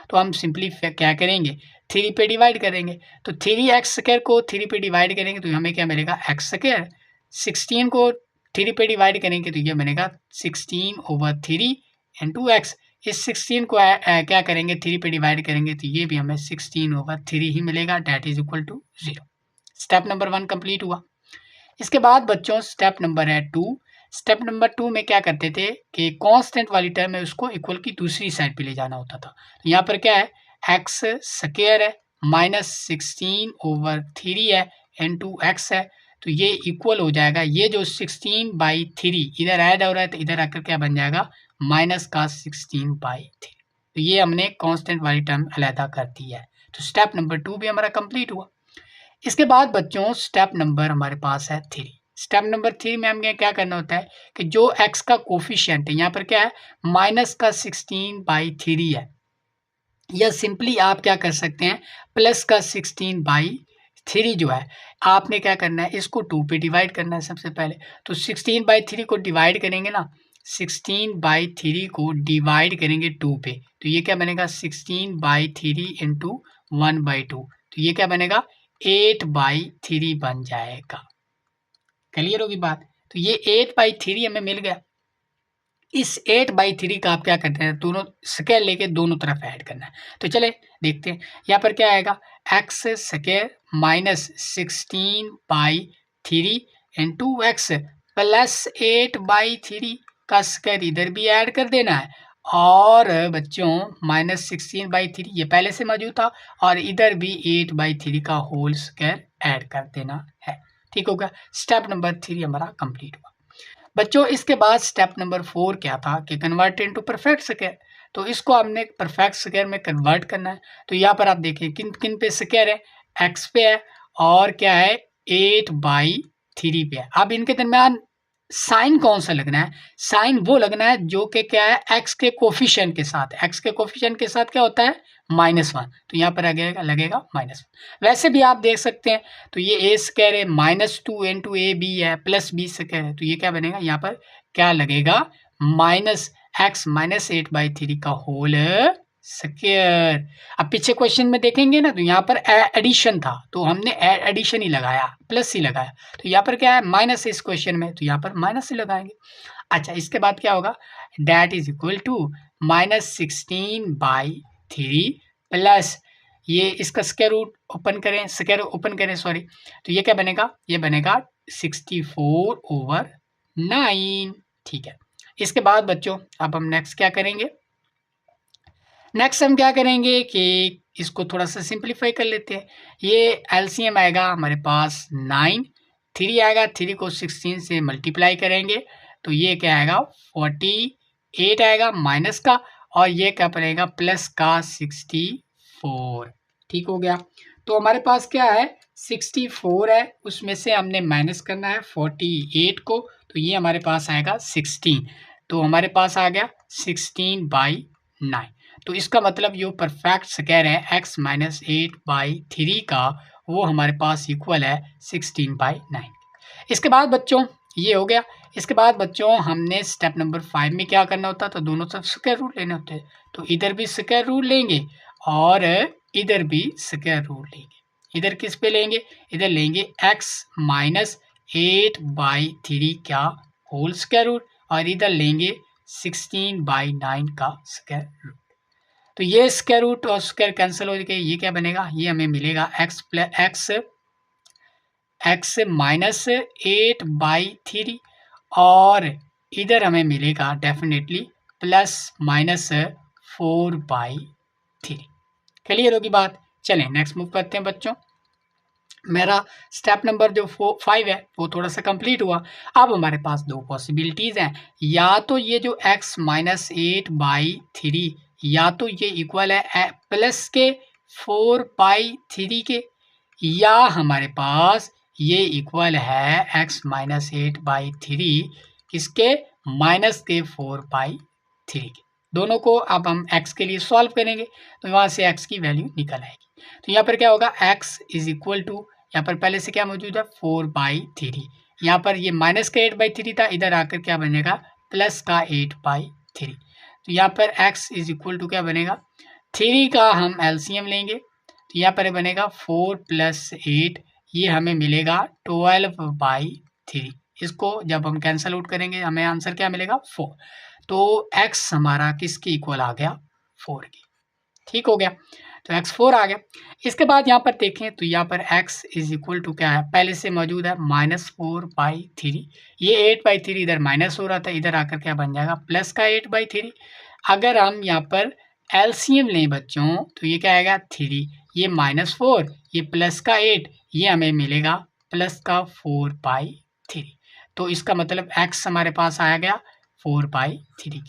तो हम सिंपली क्या करेंगे 3 पे डिवाइड करेंगे, तो 3x स्क्वायर को 3 पे डिवाइड करेंगे तो हमें क्या मिलेगा एक्स स्क्वायर, 16 को 3 पे डिवाइड करेंगे तो ये बनेगा 16/3 इंटू एक्स, इस 16 को क्या करेंगे 3 पे डिवाइड करेंगे तो ये भी हमें 16/3 ही मिलेगा, that is equal to 0। Step number 1 complete हुआ। इसके बाद बच्चों स्टेप नंबर है 2। स्टेप नंबर 2 में क्या करते थे कि कांस्टेंट वाली टर्म है उसको इक्वल की दूसरी साइड पे ले जाना होता था। तो यहाँ पर क्या है एक्स स्क्वायर है माइनस 16/3 है इंटू एक्स है, तो ये इक्वल हो जाएगा, ये जो 16/3 इधर ऐड हो रहा है तो इधर आकर क्या बन जाएगा माइनस का 16/3। तो ये हमने कांस्टेंट वाली टर्म अलहदा कर दी है। तो स्टेप नंबर 2 भी हमारा कंप्लीट हुआ। इसके बाद बच्चों स्टेप नंबर हमारे पास है 3। स्टेप नंबर 3 में हमें क्या करना होता है कि जो x का कोफिशिएंट है यहाँ पर क्या है माइनस का 16/3 है, या सिंपली आप क्या कर सकते हैं प्लस का 16/3 जो है आपने क्या करना है इसको 2 पे डिवाइड करना है सबसे पहले। तो 16/3 को डिवाइड करेंगे ना, 16/3 को डिवाइड करेंगे 2 पे तो ये क्या बनेगा 16/3 इंटू 1/2, तो ये क्या बनेगा 8/3 बन जाएगा। क्लियर होगी बात। तो ये 8/3 हमें मिल गया। इस 8/3 का आप क्या करते हैं, दोनों स्क्वायर लेके दोनों तरफ ऐड करना है। तो चले देखते हैं, यहाँ पर क्या आएगा, x square minus 16/3 into x plus 8/3 का स्क्वायर इधर भी ऐड कर देना है, और बच्चों माइनस 16/3 ये पहले से मौजूद था, और इधर भी 8/3 का होल स्क्वायर ऐड कर देना है। ठीक होगा, स्टेप नंबर 3 हमारा कंप्लीट हुआ। बच्चों इसके बाद स्टेप नंबर 4 क्या था कि कन्वर्ट इनटू परफेक्ट स्क्वायर। तो इसको हमने परफेक्ट स्क्वायर में कन्वर्ट करना है। तो यहाँ पर आप देखिए किन किन पे स्क्वायर है, एक्स पे है और क्या है 8/3 पे है। अब इनके दरमियान साइन कौन सा लगना है, साइन वो लगना है जो कि क्या है एक्स के कोफिशिएंट के साथ। एक्स के कोफिशिएंट के साथ क्या होता है -1, तो यहाँ पर लगेगा -1। वैसे भी आप देख सकते हैं, तो ये ए स्क्वायर है, -2 इंटू ए बी है प्लस बी स्क्वायर है, तो ये क्या बनेगा, यहाँ पर क्या लगेगा -x माइनस 8/3 का होल स्क्वायर। अब पीछे क्वेश्चन में देखेंगे ना, तो यहाँ पर एडिशन था, तो हमने एडिशन ही लगाया, प्लस ही लगाया। तो यहाँ पर क्या है माइनस इस क्वेश्चन में, तो यहाँ पर माइनस ही लगाएंगे। अच्छा, इसके बाद क्या होगा, that is equal to -16/3 plus ये इसका स्क्वायर रूट ओपन करें सॉरी, तो ये क्या बनेगा, ये बनेगा 64/9। ठीक है, इसके बाद बच्चों अब हम नेक्स्ट क्या करेंगे, नेक्स्ट हम क्या करेंगे कि इसको थोड़ा सा सिंप्लीफाई कर लेते हैं। ये एलसीएम आएगा हमारे पास 9, 3 आएगा, 3 को 16 से मल्टीप्लाई करेंगे तो ये क्या आएगा 48 आएगा माइनस का, और ये क्या पड़ेगा प्लस का 64। ठीक हो गया, तो हमारे पास क्या है 64 है, उसमें से हमने माइनस करना है 48 को, तो ये हमारे पास आएगा 16, तो हमारे पास आ गया 16/9। तो इसका मतलब जो परफेक्ट स्क्वायर है x माइनस 8/3 का, वो हमारे पास इक्वल है 16/9। इसके बाद बच्चों ये हो गया। इसके बाद बच्चों हमने स्टेप नंबर 5 में क्या करना होता है, तो दोनों तरफ स्क्वायर रूट लेने होते हैं। तो इधर भी स्क्वायर रूट लेंगे और इधर भी स्क्वायर रूट लेंगे। इधर किस पे लेंगे, इधर लेंगे x माइनस 8/3 का होल स्क्वायर रूट, और इधर लेंगे 16/9 का स्क्वायर रूट। तो ये स्क्वायर रूट और स्क्वायर कैंसिल हो जाएगा, ये क्या बनेगा, ये हमें मिलेगा x माइनस 8/3, और इधर हमें मिलेगा डेफिनेटली प्लस माइनस 4/3। क्लियर होगी बात। चलें नेक्स्ट मूव करते हैं बच्चों। मेरा स्टेप नंबर जो 5 है वो थोड़ा सा कंप्लीट हुआ। अब हमारे पास दो पॉसिबिलिटीज़ हैं, या तो ये जो x माइनस 8/3 या तो ये इक्वल है प्लस के 4/3 के, या हमारे पास ये इक्वल है x माइनस 8/3 किसके माइनस के 4/3 के। दोनों को अब हम x के लिए सॉल्व करेंगे तो वहाँ से x की वैल्यू निकल आएगी। तो यहाँ पर क्या होगा x इज इक्वल टू, यहाँ पर पहले से क्या मौजूद है 4/3, यहाँ पर ये माइनस का 8/3 था, इधर आकर क्या बनेगा प्लस का 8/3। तो यहाँ पर x इज इक्वल टू क्या बनेगा 3 का हम एलसीएम लेंगे, तो यहाँ पर बनेगा 4 + 8, ये हमें मिलेगा 12/3। इसको जब हम कैंसल आउट करेंगे हमें आंसर क्या मिलेगा 4। तो x हमारा किसके इक्वल आ गया 4 की। ठीक हो गया, तो x 4 आ गया। इसके बाद यहाँ पर देखें तो यहाँ पर x इज इक्वल टू क्या है, पहले से मौजूद है -4/3, ये 8/3 इधर माइनस हो रहा था, इधर आकर क्या बन जाएगा प्लस का 8/3। अगर हम यहाँ पर एलसीएम लें बच्चों तो ये क्या आएगा 3, ये -4, ये प्लस का 8, ये हमें मिलेगा प्लस का 4/3। तो इसका मतलब x हमारे पास आया गया 4/3 की।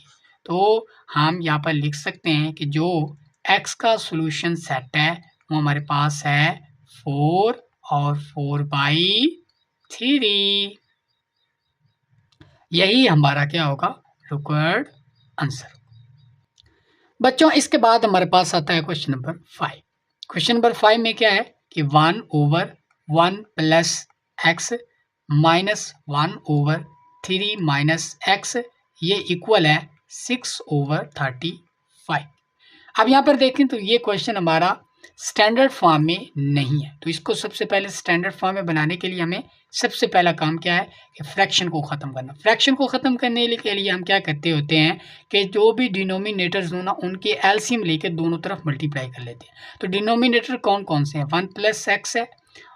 तो हम यहाँ पर लिख सकते हैं कि जो x का सॉल्यूशन सेट है वो हमारे पास है 4 और 4/3। यही हमारा क्या होगा रिक्वायर्ड आंसर। बच्चों इसके बाद हमारे पास आता है क्वेश्चन नंबर 5। क्वेश्चन नंबर 5 में क्या है कि 1/1 + x माइनस 1/3 माइनस x, ये इक्वल है 6/35। अब यहाँ पर देखें तो ये क्वेश्चन हमारा स्टैंडर्ड फॉर्म में नहीं है, तो इसको सबसे पहले स्टैंडर्ड फॉर्म में बनाने के लिए हमें सबसे पहला काम क्या है कि फ्रैक्शन को ख़त्म करना। फ्रैक्शन को ख़त्म करने के लिए हम क्या करते होते हैं कि जो भी डिनोमिनेटर्स हो ना उनके एलसीएम लेके दोनों तरफ मल्टीप्लाई कर लेते हैं। तो डिनोमिनेटर कौन कौन से हैं, 1 + x है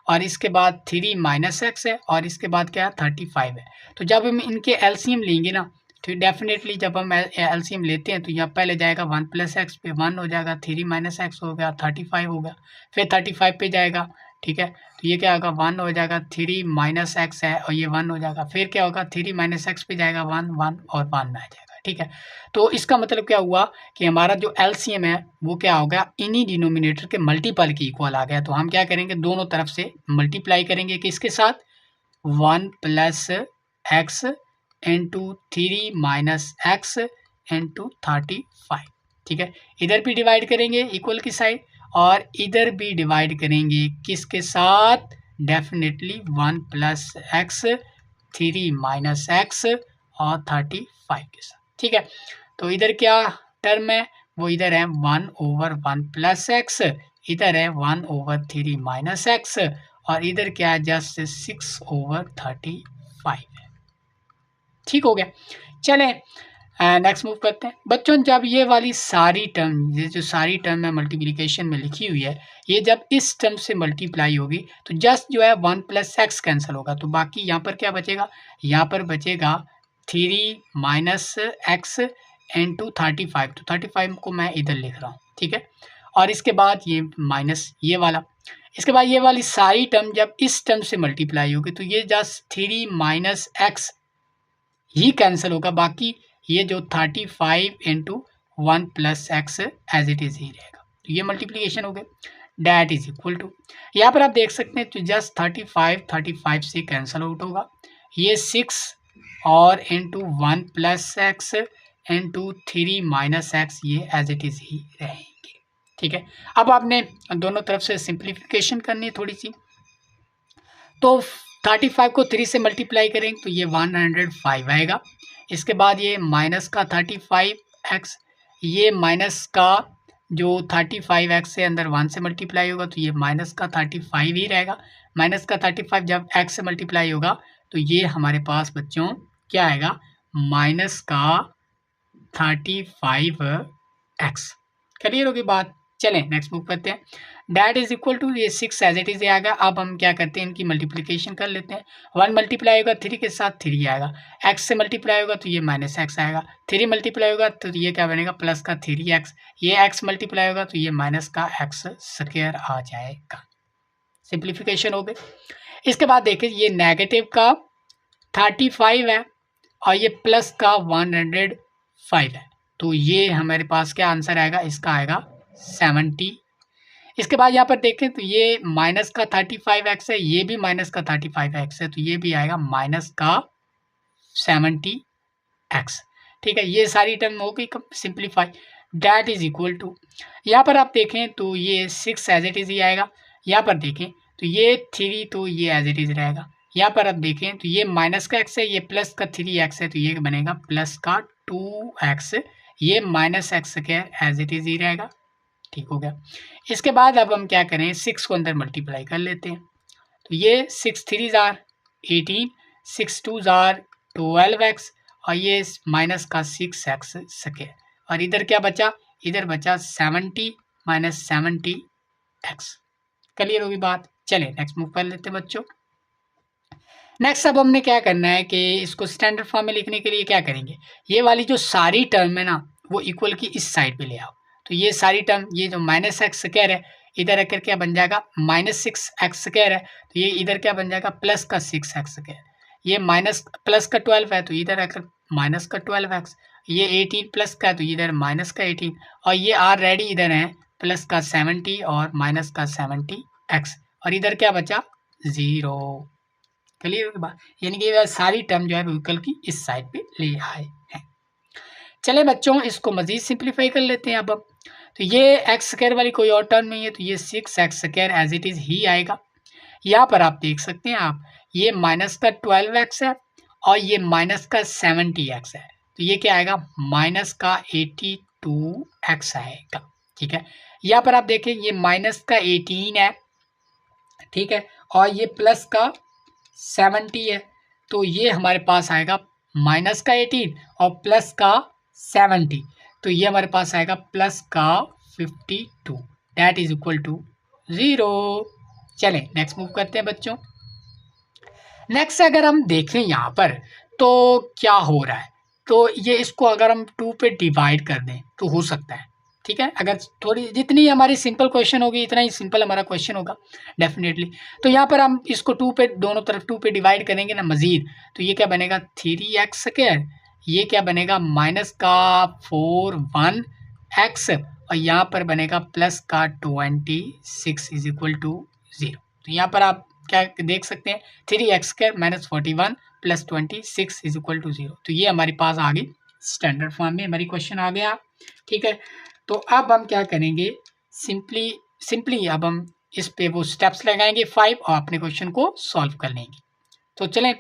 और इसके बाद 3 - x है और इसके बाद क्या है 35 है। तो जब हम इनके एलसीएम लेंगे ना तो डेफिनेटली जब हम एलसीएम लेते हैं तो यहाँ पहले जाएगा 1 + x पे 1 हो जाएगा, 3 - x हो गया 35 हो गया, फिर 35 पे जाएगा, ठीक है। तो ये क्या होगा 1 हो जाएगा, 3 - x है और ये 1 हो जाएगा, फिर क्या होगा 3 - x पे जाएगा 1 1 और 1 में आ जाएगा, ठीक है। तो इसका मतलब क्या हुआ कि हमारा जो एलसीएम है वो क्या हो गया इन्हीं डिनोमिनेटर के मल्टीपल के इक्वल आ गया। तो हम क्या करेंगे दोनों तरफ से मल्टीप्लाई करेंगे किसके साथ, 1 + x इंटू 3 - x इंटू 35, ठीक है। इधर भी डिवाइड करेंगे इक्वल की साइड और इधर भी डिवाइड करेंगे किसके साथ, डेफिनेटली 1 + x 3 - x और 35 के साथ, ठीक है। तो इधर क्या टर्म है वो इधर है 1/1 + x, इधर है 1/3 - x और इधर क्या है जस्ट 6/35 है, ठीक हो गया। चलें नेक्स्ट मूव करते हैं बच्चों। जब ये वाली सारी टर्म, ये जो सारी टर्म है मल्टीप्लिकेशन में लिखी हुई है, ये जब इस टर्म से मल्टीप्लाई होगी तो जस्ट जो है 1 + x कैंसिल होगा, तो बाकी यहाँ पर क्या बचेगा, यहाँ पर बचेगा 3 - x इंटू 35। तो 35 को मैं इधर लिख रहा हूँ, ठीक है। और इसके बाद ये माइनस ये वाला, इसके बाद ये वाली सारी टर्म जब इस टर्म से मल्टीप्लाई होगी तो ये जस्ट 3 - x ही कैंसिल होगा, बाकी ये जो 35 into 1 + x as it is ही रहेगा। तो ये मल्टीप्लिकेशन हो गए, डैट इज इक्वल टू, यहाँ पर आप देख सकते हैं तो जस्ट 35 से कैंसिल आउट होगा, ये 6 और इंटू 1 + x इंटू 3 - x ये एज इट इज़ ही रहेंगे, ठीक है। अब आपने दोनों तरफ से सिंप्लीफिकेशन करनी है थोड़ी सी, तो 35 को 3 से मल्टीप्लाई करेंगे तो ये 105 आएगा। इसके बाद ये माइनस का 35x, ये माइनस का जो 35x से अंदर 1 से मल्टीप्लाई होगा तो ये माइनस का 35 ही रहेगा। माइनस का 35 जब x से मल्टीप्लाई होगा तो ये हमारे पास बच्चों क्या आएगा, माइनस का 35x। क्लियर होगी बात। चलें नेक्स्ट मूव करते हैं, डैट इज इक्वल टू ये 6 एज इट इज आ गया। अब हम क्या करते हैं इनकी मल्टीप्लिकेशन कर लेते हैं। 1 मल्टीप्लाई होगा 3 के साथ 3 आएगा, x से मल्टीप्लाई होगा तो ये -x आएगा, 3 मल्टीप्लाई होगा तो ये क्या बनेगा प्लस का 3x, ये x मल्टीप्लाई होगा तो ये माइनस का x² आ जाएगा। सिंप्लीफिकेशन हो गई। इसके बाद देखिए ये नेगेटिव का 35 है और ये प्लस का 105 है, तो ये हमारे पास क्या आंसर आएगा, इसका आएगा 70। इसके बाद यहाँ पर देखें तो ये माइनस का 35x है, ये भी माइनस का 35x है, तो ये भी आएगा माइनस का 70x, ठीक है। ये सारी टर्म हो गई simplify, that is equal to, यहाँ पर आप देखें तो ये 6 एज इट इज ही आएगा, यहाँ पर देखें तो ये 3 तो ये एज इट इज रहेगा, यहाँ पर आप देखें तो ये माइनस का x है, ये प्लस का 3x है, तो ये बनेगा प्लस का 2x, ये -x² as it is he रहेगा, ठीक हो गया। इसके बाद अब हम क्या करें 6 को अंदर मल्टीप्लाई कर लेते हैं, तो ये 6 3 जार 18, 6 2 जार 12x और ये माइनस का 6x², और इधर क्या बचा, इधर बचा 70 - 70x। क्लियर होगी बात। चलिए नेक्स्ट मूव कर लेते हैं बच्चों। नेक्स्ट अब हमने क्या करना है कि इसको स्टैंडर्ड फॉर्म में लिखने के लिए क्या करेंगे, ये वाली जो सारी टर्म है ना वो इक्वल की इस साइड पे ले आओ। तो ये सारी टर्म, ये जो -x² है इधर आकर क्या बन जाएगा -6x² है, तो ये इधर क्या बन जाएगा प्लस का 6x², ये माइनस प्लस का 12 है तो इधर आकर माइनस का 12x, ये 18 प्लस का तो इधर माइनस का 18 और ये ऑलरेडी इधर है प्लस का 70 और माइनस का 70x और इधर क्या बचा 0। क्लियर होगी बात, यानी कि सारी टर्म जो है व्हीकल की इस साइड पे ले आए हैं। चले बच्चों इसको मजीद सिंप्लीफाई कर लेते हैं। अब तो ये x² वाली कोई और टर्म नहीं है, तो ये 6x² as it is he आएगा। यहाँ पर आप देख सकते हैं आप ये माइनस का 12x है और ये माइनस का 70x है, तो ये क्या आएगा माइनस का 82x आएगा, ठीक है। यहाँ पर आप देखें ये माइनस का 18 है, ठीक है, और ये प्लस का 70 है, तो ये हमारे पास आएगा माइनस का 18 और प्लस का 70, तो ये हमारे पास आएगा प्लस का 52, दैट इज इक्वल टू 0। चलें नेक्स्ट मूव करते हैं बच्चों। नेक्स्ट अगर हम देखें यहाँ पर तो क्या हो रहा है, तो ये इसको अगर हम 2 पे डिवाइड कर दें तो हो सकता है, ठीक है। अगर थोड़ी जितनी हमारी सिंपल क्वेश्चन होगी इतना ही सिंपल हमारा क्वेश्चन होगा डेफिनेटली। तो यहाँ पर हम इसको 2 पे दोनों तरफ 2 पे डिवाइड करेंगे ना मज़ीद, तो ये क्या बनेगा 3x², ये क्या बनेगा माइनस का 4(1)x और यहाँ पर बनेगा प्लस का 26 इज इक्वल टू 0। तो यहाँ पर आप क्या देख सकते हैं 3x² minus 41 plus 26 is equal to 0। तो ये हमारे पास आ गई स्टैंडर्ड फॉर्म में हमारी क्वेश्चन आ गया, ठीक है। तो अब हम क्या करेंगे सिंपली अब हम इस पे वो स्टेप्स लगाएंगे 5 और अपने क्वेश्चन को सॉल्व कर लेंगे। तो चलें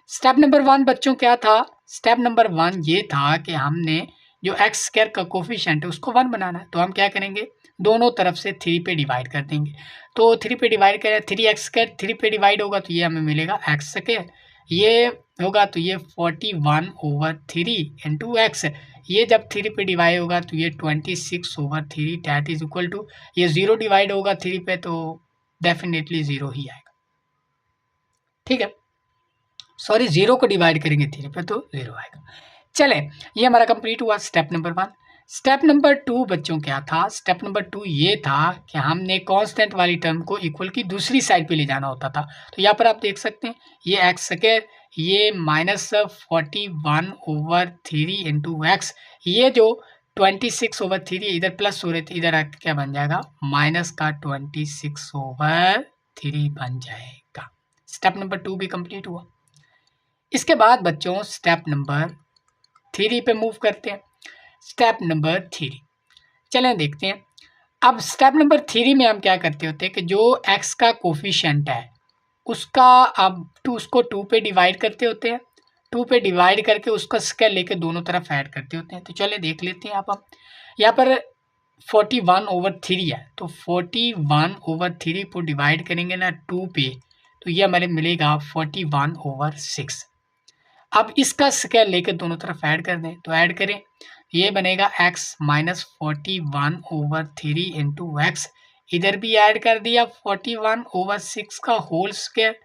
स्टेप नंबर 1 बच्चों क्या था, स्टेप नंबर 1 ये था कि हमने जो x² का कोफिशिएंट है उसको 1 बनाना है। तो हम क्या करेंगे दोनों तरफ से 3 पे डिवाइड कर देंगे। तो 3 पे डिवाइड करें 3x² 3 पे डिवाइड होगा तो ये हमें मिलेगा x², ये होगा तो ये 41/3 इंटू x, ये जब 3 पे डिवाइड होगा तो ये 26/3 डैट इज इक्वल टू, ये 0 डिवाइड होगा 3 पे तो डेफिनेटली 0 ही आएगा, ठीक है। सॉरी 0 को डिवाइड करेंगे 3 पे तो 0 आएगा। चले ये हमारा कंप्लीट हुआ स्टेप नंबर 1। स्टेप नंबर 2 बच्चों क्या था, स्टेप नंबर 2 ये था कि हमने कांस्टेंट वाली टर्म को इक्वल की दूसरी साइड पे ले जाना होता था। तो यहाँ पर आप देख सकते हैं ये x², ये माइनस 41/3 इंटू एक्स, ये जो 26/3 इधर प्लस हो रहे थे इधर आके क्या बन जाएगा माइनस का 26/3 बन जाएगा। स्टेप नंबर 2 भी कंप्लीट हुआ। इसके बाद बच्चों स्टेप नंबर 3 पे मूव करते हैं। स्टेप नंबर 3 चलें देखते हैं। अब स्टेप नंबर 3 में हम क्या करते होते हैं कि जो x का कोफिशिएंट है उसका अब उसको 2 पे डिवाइड करते होते हैं, 2 पे डिवाइड करके उसका स्क्वायर लेके दोनों तरफ ऐड करते होते हैं। तो चले देख लेते हैं। आप हम यहाँ पर 41/3 है, तो 41/3 को डिवाइड करेंगे ना 2 पे तो ये हमारे मिलेगा 41/6। अब इसका स्क्वायर लेके दोनों तरफ ऐड कर दें, तो ऐड करें ये बनेगा x माइनस 41/3 इंटू एक्स, इधर भी ऐड कर दिया 41/6 का होल स्क्वायर,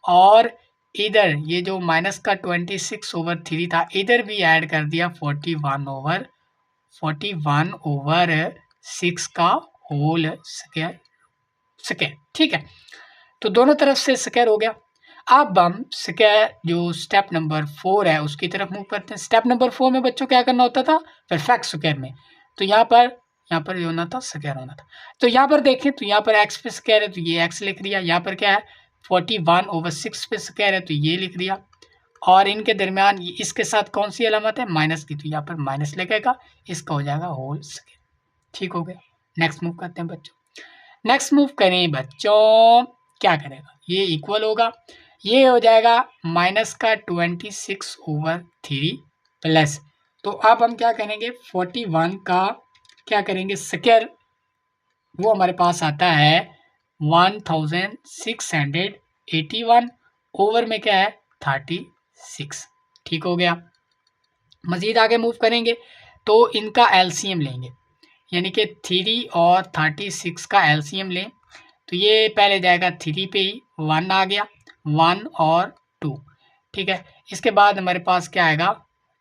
और इधर ये जो माइनस का 26/3 था इधर भी ऐड कर दिया 41/6 का होल स्क्वायर, ठीक है। तो दोनों तरफ से स्क्वायर हो गया। अब हम स्क्वायर जो स्टेप नंबर 4 है उसकी तरफ मूव करते हैं। स्टेप नंबर 4 में बच्चों क्या करना होता था परफेक्ट स्क्वायर में, तो यहाँ पर ये होना था स्क्वायर होना था। तो यहाँ पर देखें तो यहाँ पर x पे स्क्वायर है तो ये x लिख दिया, यहाँ पर क्या है 41/6 पे स्क्वायर है तो ये लिख दिया, और इनके दरमियान इसके साथ कौन सी अलामत है माइनस की, तो यहाँ पर माइनस लगेगा, इसका हो जाएगा होल स्क्वायर, ठीक हो गया। नेक्स्ट मूव करते हैं बच्चों। नेक्स्ट मूव करें बच्चों, क्या करेगा ये इक्वल होगा, ये हो जाएगा माइनस का 26/3 प्लस, तो अब हम क्या करेंगे 41 का क्या करेंगे स्क्वायर, वो हमारे पास आता है 1681 ओवर में क्या है 36, ठीक हो गया। मज़ीद आगे मूव करेंगे तो इनका एलसीएम लेंगे, यानी कि 3 और 36 का एलसीएम लें, तो ये पहले जाएगा 3 पे ही 1 आ गया 1 और 2, ठीक है। इसके बाद हमारे पास क्या आएगा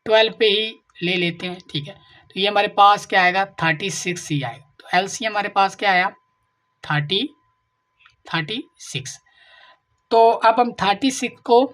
12 पे ही ले लेते हैं, ठीक है। तो ये हमारे पास क्या आएगा 36 ही आएगा, तो एलसीएम हमारे पास क्या आया 36। तो अब हम 36 को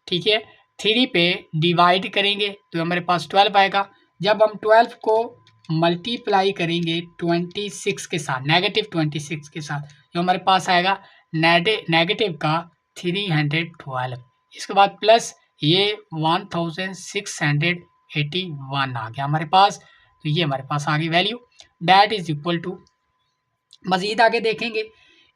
ठीक है 3 पे डिवाइड करेंगे तो हमारे पास 12 आएगा। जब हम 12 को मल्टीप्लाई करेंगे 26 के साथ नेगेटिव 26 के साथ जो हमारे पास आएगा नेगेटिव का 312, इसके बाद प्लस ये 1681 आ गया हमारे पास, तो ये हमारे पास आ गई value that is equal to. मज़ीद आगे देखेंगे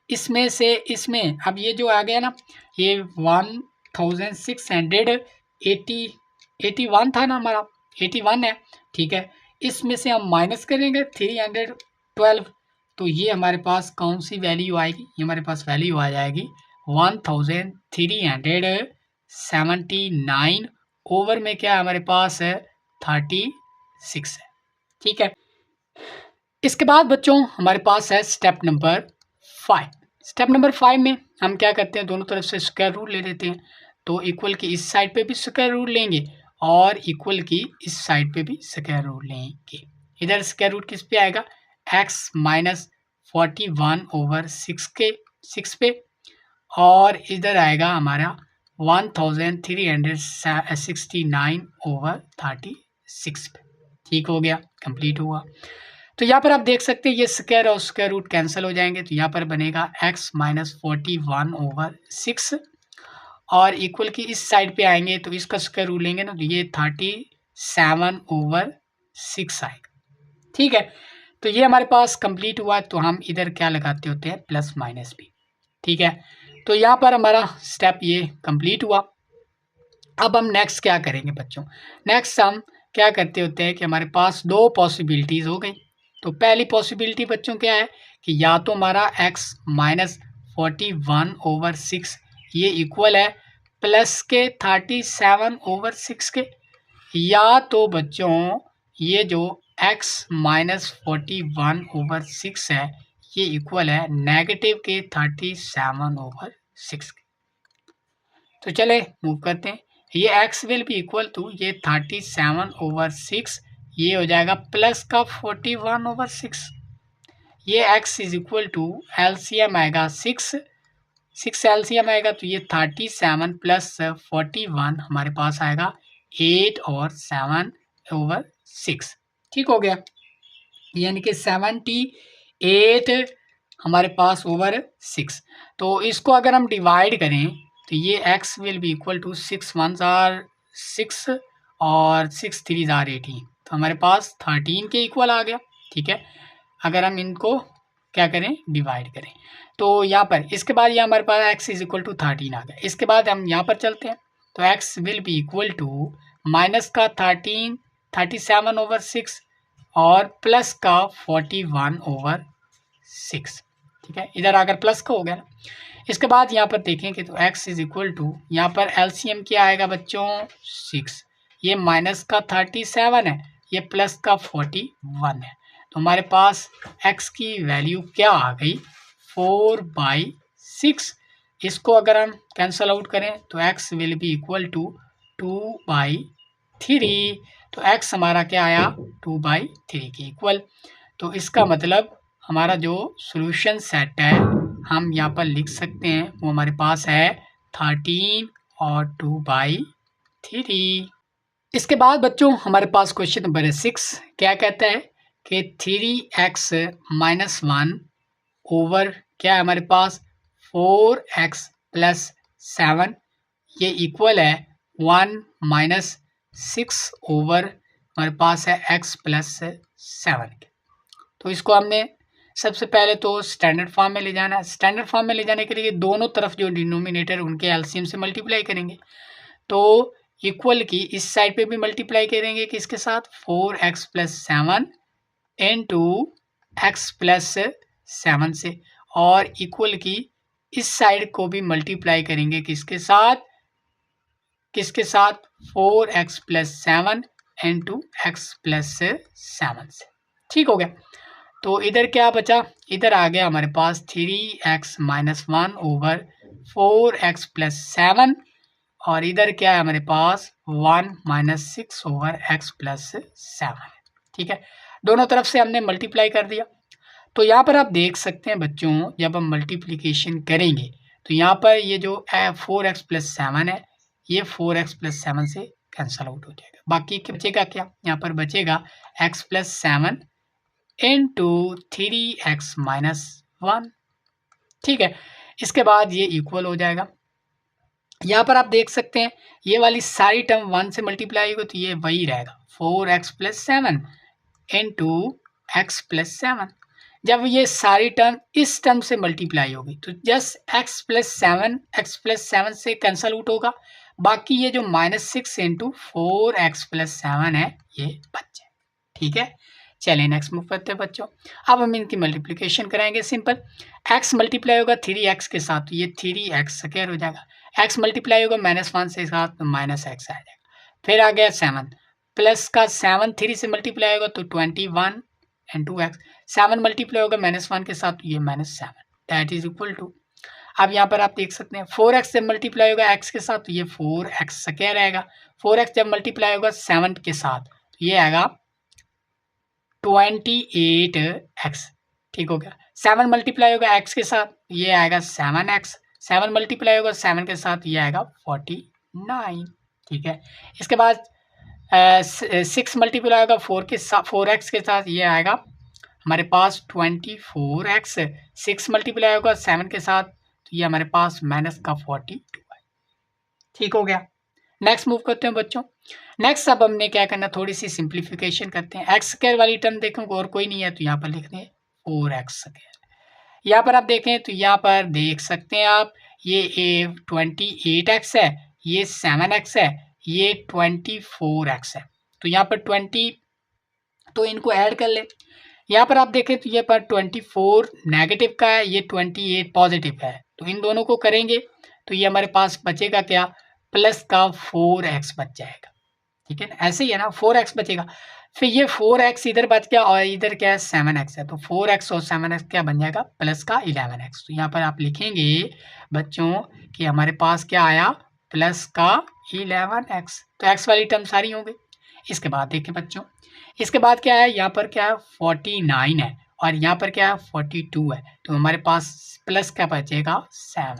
इसमें से इसमें अब ये जो आ गया ना ये 1681 था ना हमारा 81 है, ठीक है। इसमें से हम माइनस करेंगे 312, तो ये हमारे पास कौन सी वैल्यू आएगी, ये हमारे पास वैल्यू आ जाएगी 1379 ओवर में क्या हमारे पास है 36 है। ठीक है, इसके बाद बच्चों हमारे पास है स्टेप नंबर 5। स्टेप नंबर 5 में हम क्या करते हैं, दोनों तरफ से स्क्वायर रूट ले लेते हैं। तो इक्वल की इस साइड पे भी स्क्वायर रूट लेंगे और इक्वल की इस साइड पे भी स्क्वायर रूट लेंगे। इधर स्क्वायर रूट किस पे आएगा, x माइनस 41 ओवर 6 पे, और इधर आएगा हमारा 1369 ओवर 36 पे। ठीक हो गया, कंप्लीट हुआ। तो यहाँ पर आप देख सकते हैं ये स्क्वायर और स्क्वायर रूट कैंसिल हो जाएंगे, तो यहाँ पर बनेगा x माइनस 41 ओवर 6, और इक्वल की इस साइड पे आएंगे तो इसका स्क्वायर रूट लेंगे ना, तो ये 37 ओवर 6 आएगा। ठीक है, तो ये हमारे पास कंप्लीट हुआ। तो हम इधर क्या लगाते होते हैं, प्लस माइनस भी। ठीक है, तो यहाँ पर हमारा स्टेप ये कंप्लीट हुआ। अब हम नेक्स्ट क्या करेंगे बच्चों, नेक्स्ट हम क्या करते होते हैं कि हमारे पास दो पॉसिबिलिटीज़ हो गई। तो पहली पॉसिबिलिटी बच्चों क्या है कि या तो हमारा x माइनस 41 ओवर 6 ये इक्वल है प्लस के 37 ओवर 6 के, या तो बच्चों ये जो x माइनस 41 ओवर 6 है ये इक्वल है नेगेटिव के 37 ओवर 6 के। तो चले मूव करते हैं, ये x will be equal to ये 37 ओवर 6, ये हो जाएगा प्लस का 41 ओवर 6। ये x is equal to LCM आएगा 6 एलसीएम आएगा, तो ये 37 प्लस 41 हमारे पास आएगा 8 और 7 ओवर 6। ठीक हो गया, यानी कि 78 हमारे पास ओवर 6। तो इसको अगर हम डिवाइड करें तो ये x will be equal to 6 1s are 6 और 6 3s आर 18, तो हमारे पास 13 के इक्वल आ गया। ठीक है, अगर हम इनको क्या करें, डिवाइड करें, तो यहाँ पर इसके बाद ये हमारे पास x इज इक्वल टू 13 आ गया। इसके बाद हम यहाँ पर चलते हैं, तो x will be equal to minus का 37 ओवर 6 और प्लस का 41 ओवर 6। ठीक है, इधर आकर प्लस का हो गया ना। इसके बाद यहाँ पर देखेंगे तो x इज इक्वल टू, यहाँ पर एलसीएम क्या आएगा बच्चों 6, ये माइनस का 37 है, ये प्लस का 41 है, तो हमारे पास x की वैल्यू क्या आ गई 4/6। इसको अगर हम कैंसल आउट करें तो x will be equal to 2/3, तो x हमारा क्या आया 2/3 के इक्वल। तो इसका मतलब हमारा जो सॉल्यूशन सेट है हम यहाँ पर लिख सकते हैं वो हमारे पास है 13 और 2/3। इसके बाद बच्चों हमारे पास क्वेश्चन नंबर 6 क्या कहता है कि 3x माइनस 1 ओवर क्या है हमारे पास 4x प्लस 7 ये इक्वल है 1 माइनस 6 ओवर हमारे पास है x प्लस 7। तो इसको हमने सबसे पहले तो स्टैंडर्ड फॉर्म में ले जाना है। स्टैंडर्ड फॉर्म में ले जाने के लिए दोनों तरफ जो डिनोमिनेटर उनके एलसीएम से मल्टीप्लाई करेंगे, तो इक्वल की इस साइड पे भी मल्टीप्लाई करेंगे किसके साथ 4x plus 7 into x plus 7 से, और इक्वल की इस साइड को भी मल्टीप्लाई करेंगे किसके साथ 4x plus 7 into x plus 7 से। ठीक हो गया, तो इधर क्या बचा, इधर आ गया हमारे पास 3x minus 1 over 4x plus 7, और इधर क्या है हमारे पास 1 माइनस 6 ओवर x प्लस 7। ठीक है, दोनों तरफ से हमने मल्टीप्लाई कर दिया। तो यहाँ पर आप देख सकते हैं बच्चों जब हम मल्टीप्लिकेशन करेंगे तो यहाँ पर ये जो 4x प्लस 7 है ये 4x प्लस 7 से कैंसिल आउट हो जाएगा। बाकी बचेगा क्या, यहाँ पर बचेगा x plus 7 into 3x minus 1। ठीक है, इसके बाद ये इक्वल हो जाएगा। यहाँ पर आप देख सकते हैं ये वाली सारी टर्म 1 से मल्टीप्लाई होगी तो ये वही रहेगा 4x plus 7 into x plus 7। जब ये सारी टर्म इस टर्म से मल्टीप्लाई होगी तो जस्ट x प्लस 7 से कैंसिल आउट होगा, बाकी ये जो -6 इंटू 4x प्लस 7 है ये बच जाए। ठीक है, चलिए नेक्स्ट मूव करते हैं बच्चों। अब हम इनकी मल्टीप्लिकेशन कराएंगे सिंपल। x मल्टीप्लाई होगा 3x के साथ तो ये 3x स्क्वायर हो जाएगा। x मल्टीप्लाई होगा -1 से साथ तो -x आ जाएगा। फिर आ गया 7 प्लस का 7 3 से मल्टीप्लाई होगा तो 21 एंड 2x। 7 मल्टीप्लाई होगा -1 के साथ तो ये -7 दैट इज इक्वल टू। अब यहाँ पर आप देख सकते हैं 4x जब मल्टीप्लाई होगा x के साथ तो ये 4x स्क्वायर आएगा। 4x जब मल्टीप्लाई होगा 7 के साथ तो ये आएगा 28x। ठीक हो गया। 7 मल्टीप्लाई होगा x के साथ ये आएगा 7x। 7 मल्टीप्लाई होगा 7 के साथ ये आएगा 49। ठीक है। इसके बाद 6 मल्टीप्लाई होगा 4x के साथ ये आएगा हमारे पास 24x। 6 मल्टीप्लाई होगा 7 के साथ तो ये हमारे पास -42 है। ठीक हो गया। नेक्स्ट मूव करते हैं बच्चों। नेक्स्ट अब हमने क्या करना, थोड़ी सी सिंप्लीफिकेशन करते हैं। एक्स स्क्वायर वाली टर्म देखें और कोई नहीं है तो यहाँ पर लिख दें 4x स्क्वायर। यहाँ पर आप देखें तो यहाँ पर देख सकते हैं आप ये 28x है, ये 7x है, ये 24x है। तो यहाँ पर 20 तो इनको ऐड कर ले। यहाँ पर आप देखें तो ये पर 24 नेगेटिव का है, ये 28 पॉजिटिव है। तो इन दोनों को करेंगे तो ये हमारे पास बचेगा क्या, प्लस का 4x बच जाएगा। ठीक है ना, ऐसे ही है ना, 4x बचेगा। फिर ये 4x इधर बच गया और इधर क्या है 7x है, तो 4x और 7x क्या बन जाएगा, प्लस का 11x। तो यहाँ पर आप लिखेंगे बच्चों कि हमारे पास क्या आया, प्लस का 11x। तो x वाली टर्म सारी हो गई। इसके बाद देखिए बच्चों, इसके बाद क्या है, यहाँ पर क्या है 49 है और यहाँ पर क्या है 42 है। तो हमारे पास प्लस क्या बचेगा 7।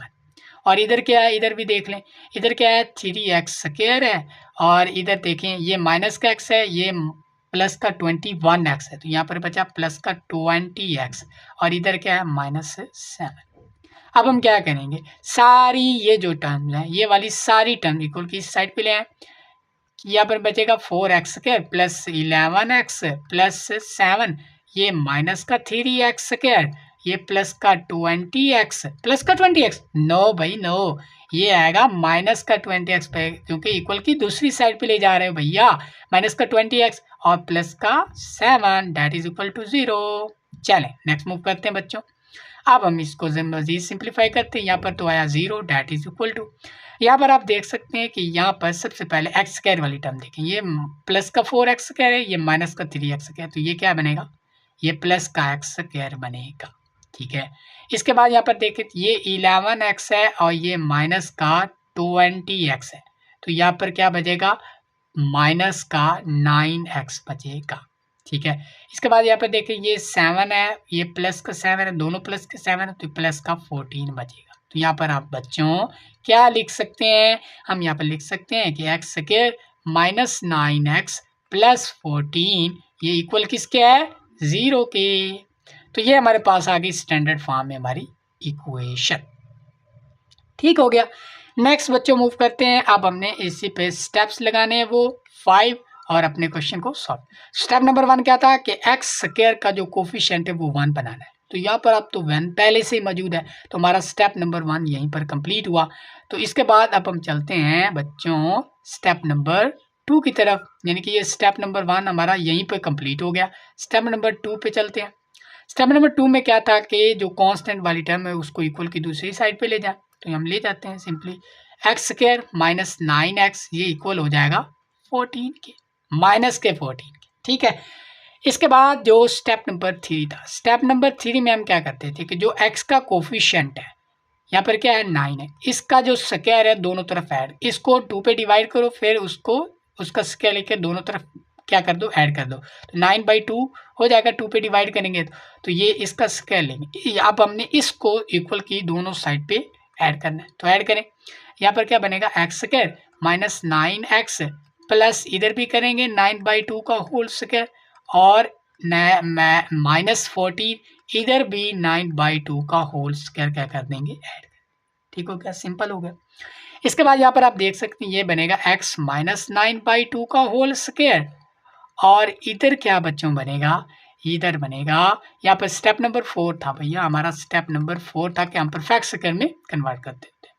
और इधर क्या है, इधर भी देख लें, इधर क्या है 3x स्क्वायर है और इधर देखें ये माइनस का x है, ये प्लस का 21x है। तो यहाँ पर बचा प्लस का 20x और इधर क्या है -7। अब हम क्या करेंगे, सारी ये जो टर्म है ये वाली सारी टर्म इक्वल की इस साइड पे ले आए। यहाँ पर बचेगा 4x square plus 11x plus 7, ये माइनस का 3x स्क्वायर, ये प्लस का 20x, प्लस का 20x, नो भाई नो, ये आएगा माइनस का 20x पे, क्योंकि इक्वल की दूसरी साइड पे ले जा रहे हो भैया। माइनस का 20x और प्लस का 7 दैट इज इक्वल टू 0। चलें नेक्स्ट मूव करते हैं बच्चों। अब हम इसको मजीद सिंप्लीफाई करते हैं। यहाँ पर तो आया 0 दैट इज इक्वल टू, यहाँ पर आप देख सकते हैं कि यहाँ पर सबसे पहले एक्स स्क्वायर वाली टर्म देखें, ये प्लस का 4x स्क्वायर है, ये माइनस का 3x स्क्वायर, तो ये क्या बनेगा, ये प्लस का x स्क्वायर बनेगा। ठीक है। इसके बाद यहाँ पर देखें ये 11x है और ये माइनस का 20x है, तो यहाँ पर क्या बचेगा, माइनस का 9x बचेगा। ठीक है। इसके बाद यहाँ पर देखें ये 7 है, ये प्लस का 7 है, दोनों प्लस के 7 है, तो प्लस का 14 बचेगा। तो यहाँ पर आप बच्चों क्या लिख सकते हैं, हम यहाँ पर लिख सकते हैं कि x square minus 9x plus 14 ये इक्वल किसके है, 0 के। तो ये हमारे पास आ गई स्टैंडर्ड फॉर्म में हमारी इक्वेशन। ठीक हो गया। नेक्स्ट बच्चों मूव करते हैं। अब हमने इसी पे स्टेप्स लगाने हैं, वो 5 और अपने क्वेश्चन को सॉल्व। स्टेप नंबर 1 क्या था कि एक्स स्क्वायर का जो कोफिशिएंट है वो 1 बनाना है। तो यहाँ पर अब तो 1 पहले से ही मौजूद है, तो हमारा स्टेप नंबर 1 यहीं पर कंप्लीट हुआ। तो इसके बाद अब हम चलते हैं बच्चों स्टेप नंबर 2 की तरफ, यानी कि ये स्टेप नंबर 1 हमारा यहीं पर कंप्लीट हो गया। स्टेप नंबर 2 पे चलते हैं। स्टेप नंबर 2 में क्या था कि जो कांस्टेंट वाली टर्म है उसको इक्वल की दूसरी साइड पे ले जाए, तो हम ले जाते हैं simply x square minus 9x ये इक्वल हो जाएगा 14 के, माइनस के 14 के। ठीक है। इसके बाद जो स्टेप नंबर 3 था, स्टेप नंबर 3 में हम क्या करते थे कि जो x का कोफिशिएंट है यहाँ पर क्या है 9 है, इसका जो स्क्वायर है दोनों तरफ ऐड, इसको 2 पे डिवाइड करो, फिर उसको उसका स्क्वायर लेके दोनों तरफ क्या कर दो, ऐड कर दो, तो 9/2 हो जाएगा। 2 पे डिवाइड करेंगे तो ये इसका स्क्वायर लेंगे। अब हमने इसको इक्वल की दोनों साइड पे ऐड करना है, तो ऐड करें। यहाँ पर क्या बनेगा x square minus 9x plus इधर भी करेंगे 9/2 का होल स्क्वायर और माइनस 14 इधर भी 9/2 का होल स्क्वायर क्या कर देंगे, ऐड। ठीक हो गया, सिंपल हो गया। इसके बाद यहाँ पर आप देख सकते हैं ये बनेगा x माइनस 9/2 का होल स्क्वायर और इधर क्या बच्चों बनेगा, इधर बनेगा, यहाँ पर स्टेप नंबर 4 था भैया, हमारा स्टेप नंबर 4 था कि हम परफेक्ट स्क्वायर में कन्वर्ट कर देते हैं।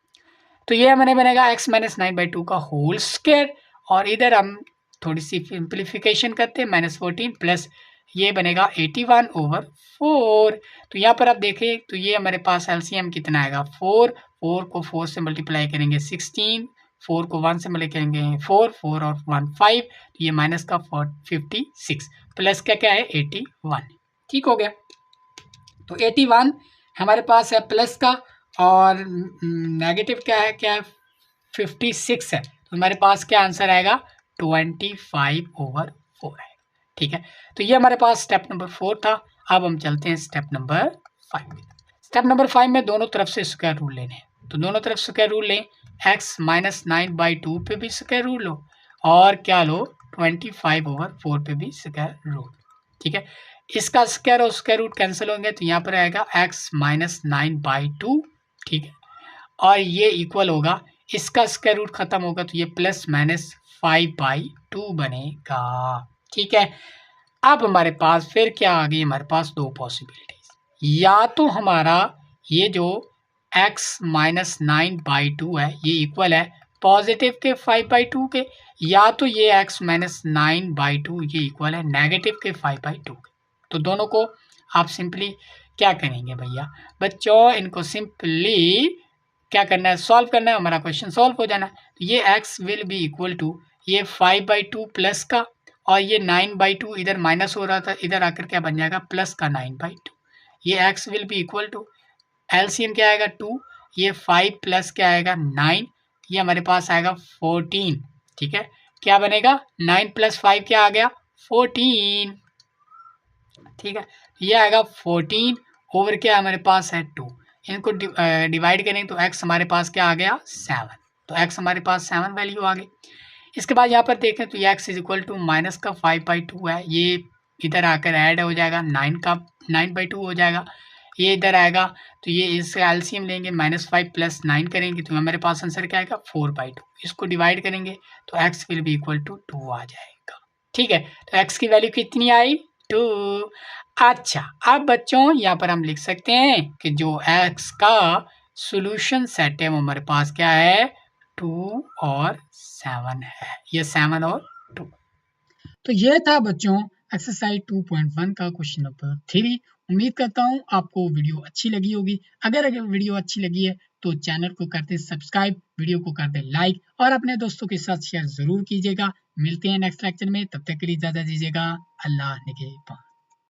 तो ये हमें बनेगा x माइनस 9/2 का होल स्क्वायर और इधर हम थोड़ी सी सिंप्लीफिकेशन करते हैं, -14 प्लस ये बनेगा 81/4। तो यहाँ पर आप देखें तो ये हमारे पास एलसीएम कितना आएगा 4, 4 को 4 से मल्टीप्लाई करेंगे 16, 4 को 1 से मल्टीप्लाई करेंगे 4, 4 और 1 5, तो ये माइनस का 56 प्लस का क्या है 81। ठीक हो गया। तो 81 हमारे पास है प्लस का और नेगेटिव क्या है 56 है। तो हमारे पास क्या आंसर आएगा 25/4 है। ठीक है, तो ये हमारे पास स्टेप नंबर 4 था। अब हम चलते हैं स्टेप नंबर 5। स्टेप नंबर 5 में दोनों तरफ से स्क्वायर रूट लेने हैं। तो दोनों तरफ स्क्वायर रूट लें, x माइनस 9/2 पे भी स्क्वायर रूट लो और क्या लो 25/4 पे भी स्क्वायर रूट। ठीक है, इसका स्क्वायर और स्क्वायर रूट कैंसिल होंगे तो यहाँ पर आएगा x माइनस 9/2। ठीक है, और ये इक्वल होगा, इसका स्क्वायर रूट खत्म होगा तो ये प्लस माइनस 5/2 बनेगा। ठीक है, अब हमारे पास फिर क्या आ गई, हमारे पास दो पॉसिबिलिटीज। या तो हमारा ये जो x माइनस 9/2 है ये इक्वल है पॉजिटिव के 5/2 के, या तो ये x माइनस 9/2 ये इक्वल है नेगेटिव के 5/2 के। तो दोनों को आप सिंपली क्या करेंगे भैया बच्चों, इनको सिंपली क्या करना है सॉल्व करना है, हमारा क्वेश्चन सॉल्व हो जाना है। तो ये x will be equal to ये 5/2 प्लस का और ये 9/2 इधर माइनस हो रहा था, इधर आकर क्या बन जाएगा प्लस का 9/2। ये x will be equal to LCM क्या आएगा 2, ये 5 प्लस क्या आएगा 9, ये हमारे पास आएगा 14। ठीक है, क्या बनेगा 9 प्लस 5 क्या आ गया 14। ठीक है, ये आएगा 14 ओवर क्या हमारे पास है 2, इनको डिवाइड करेंगे तो x हमारे पास क्या आ गया 7। तो x हमारे पास 7 वैल्यू आ गई। इसके बाद यहाँ पर देखें तो ये x is equal to minus का 5/2 है, ये इधर आकर ऐड हो जाएगा 9/2 हो जाएगा, ये इधर आएगा तो ये इसका एलसीएम लेंगे -5 + 9 करेंगे तो हमारे पास आंसर क्या आएगा 4/2। इसको डिवाइड करेंगे तो x will be equal to 2 आ जाएगा। ठीक है, तो x की वैल्यू कितनी आई 2। अच्छा, अब बच्चों यहाँ पर हम लिख सकते हैं कि जो x का सॉल्यूशन सेट है वो हमारे पास क्या है 2 और 7 है, ये 7 और 2। तो ये था बच्चों एक्सरसाइज 2.1 का क्वेश्चन नंबर 3। उम्मीद करता हूँ आपको वीडियो अच्छी लगी होगी। अगर वीडियो अच्छी लगी है तो चैनल को कर दे सब्सक्राइब, वीडियो को कर दे लाइक और अपने दोस्तों के साथ शेयर जरूर कीजिएगा। मिलते हैं नेक्स्ट लेक्चर में, तब तक के लिए इजाजत दीजिएगा। अल्लाह निगहबान।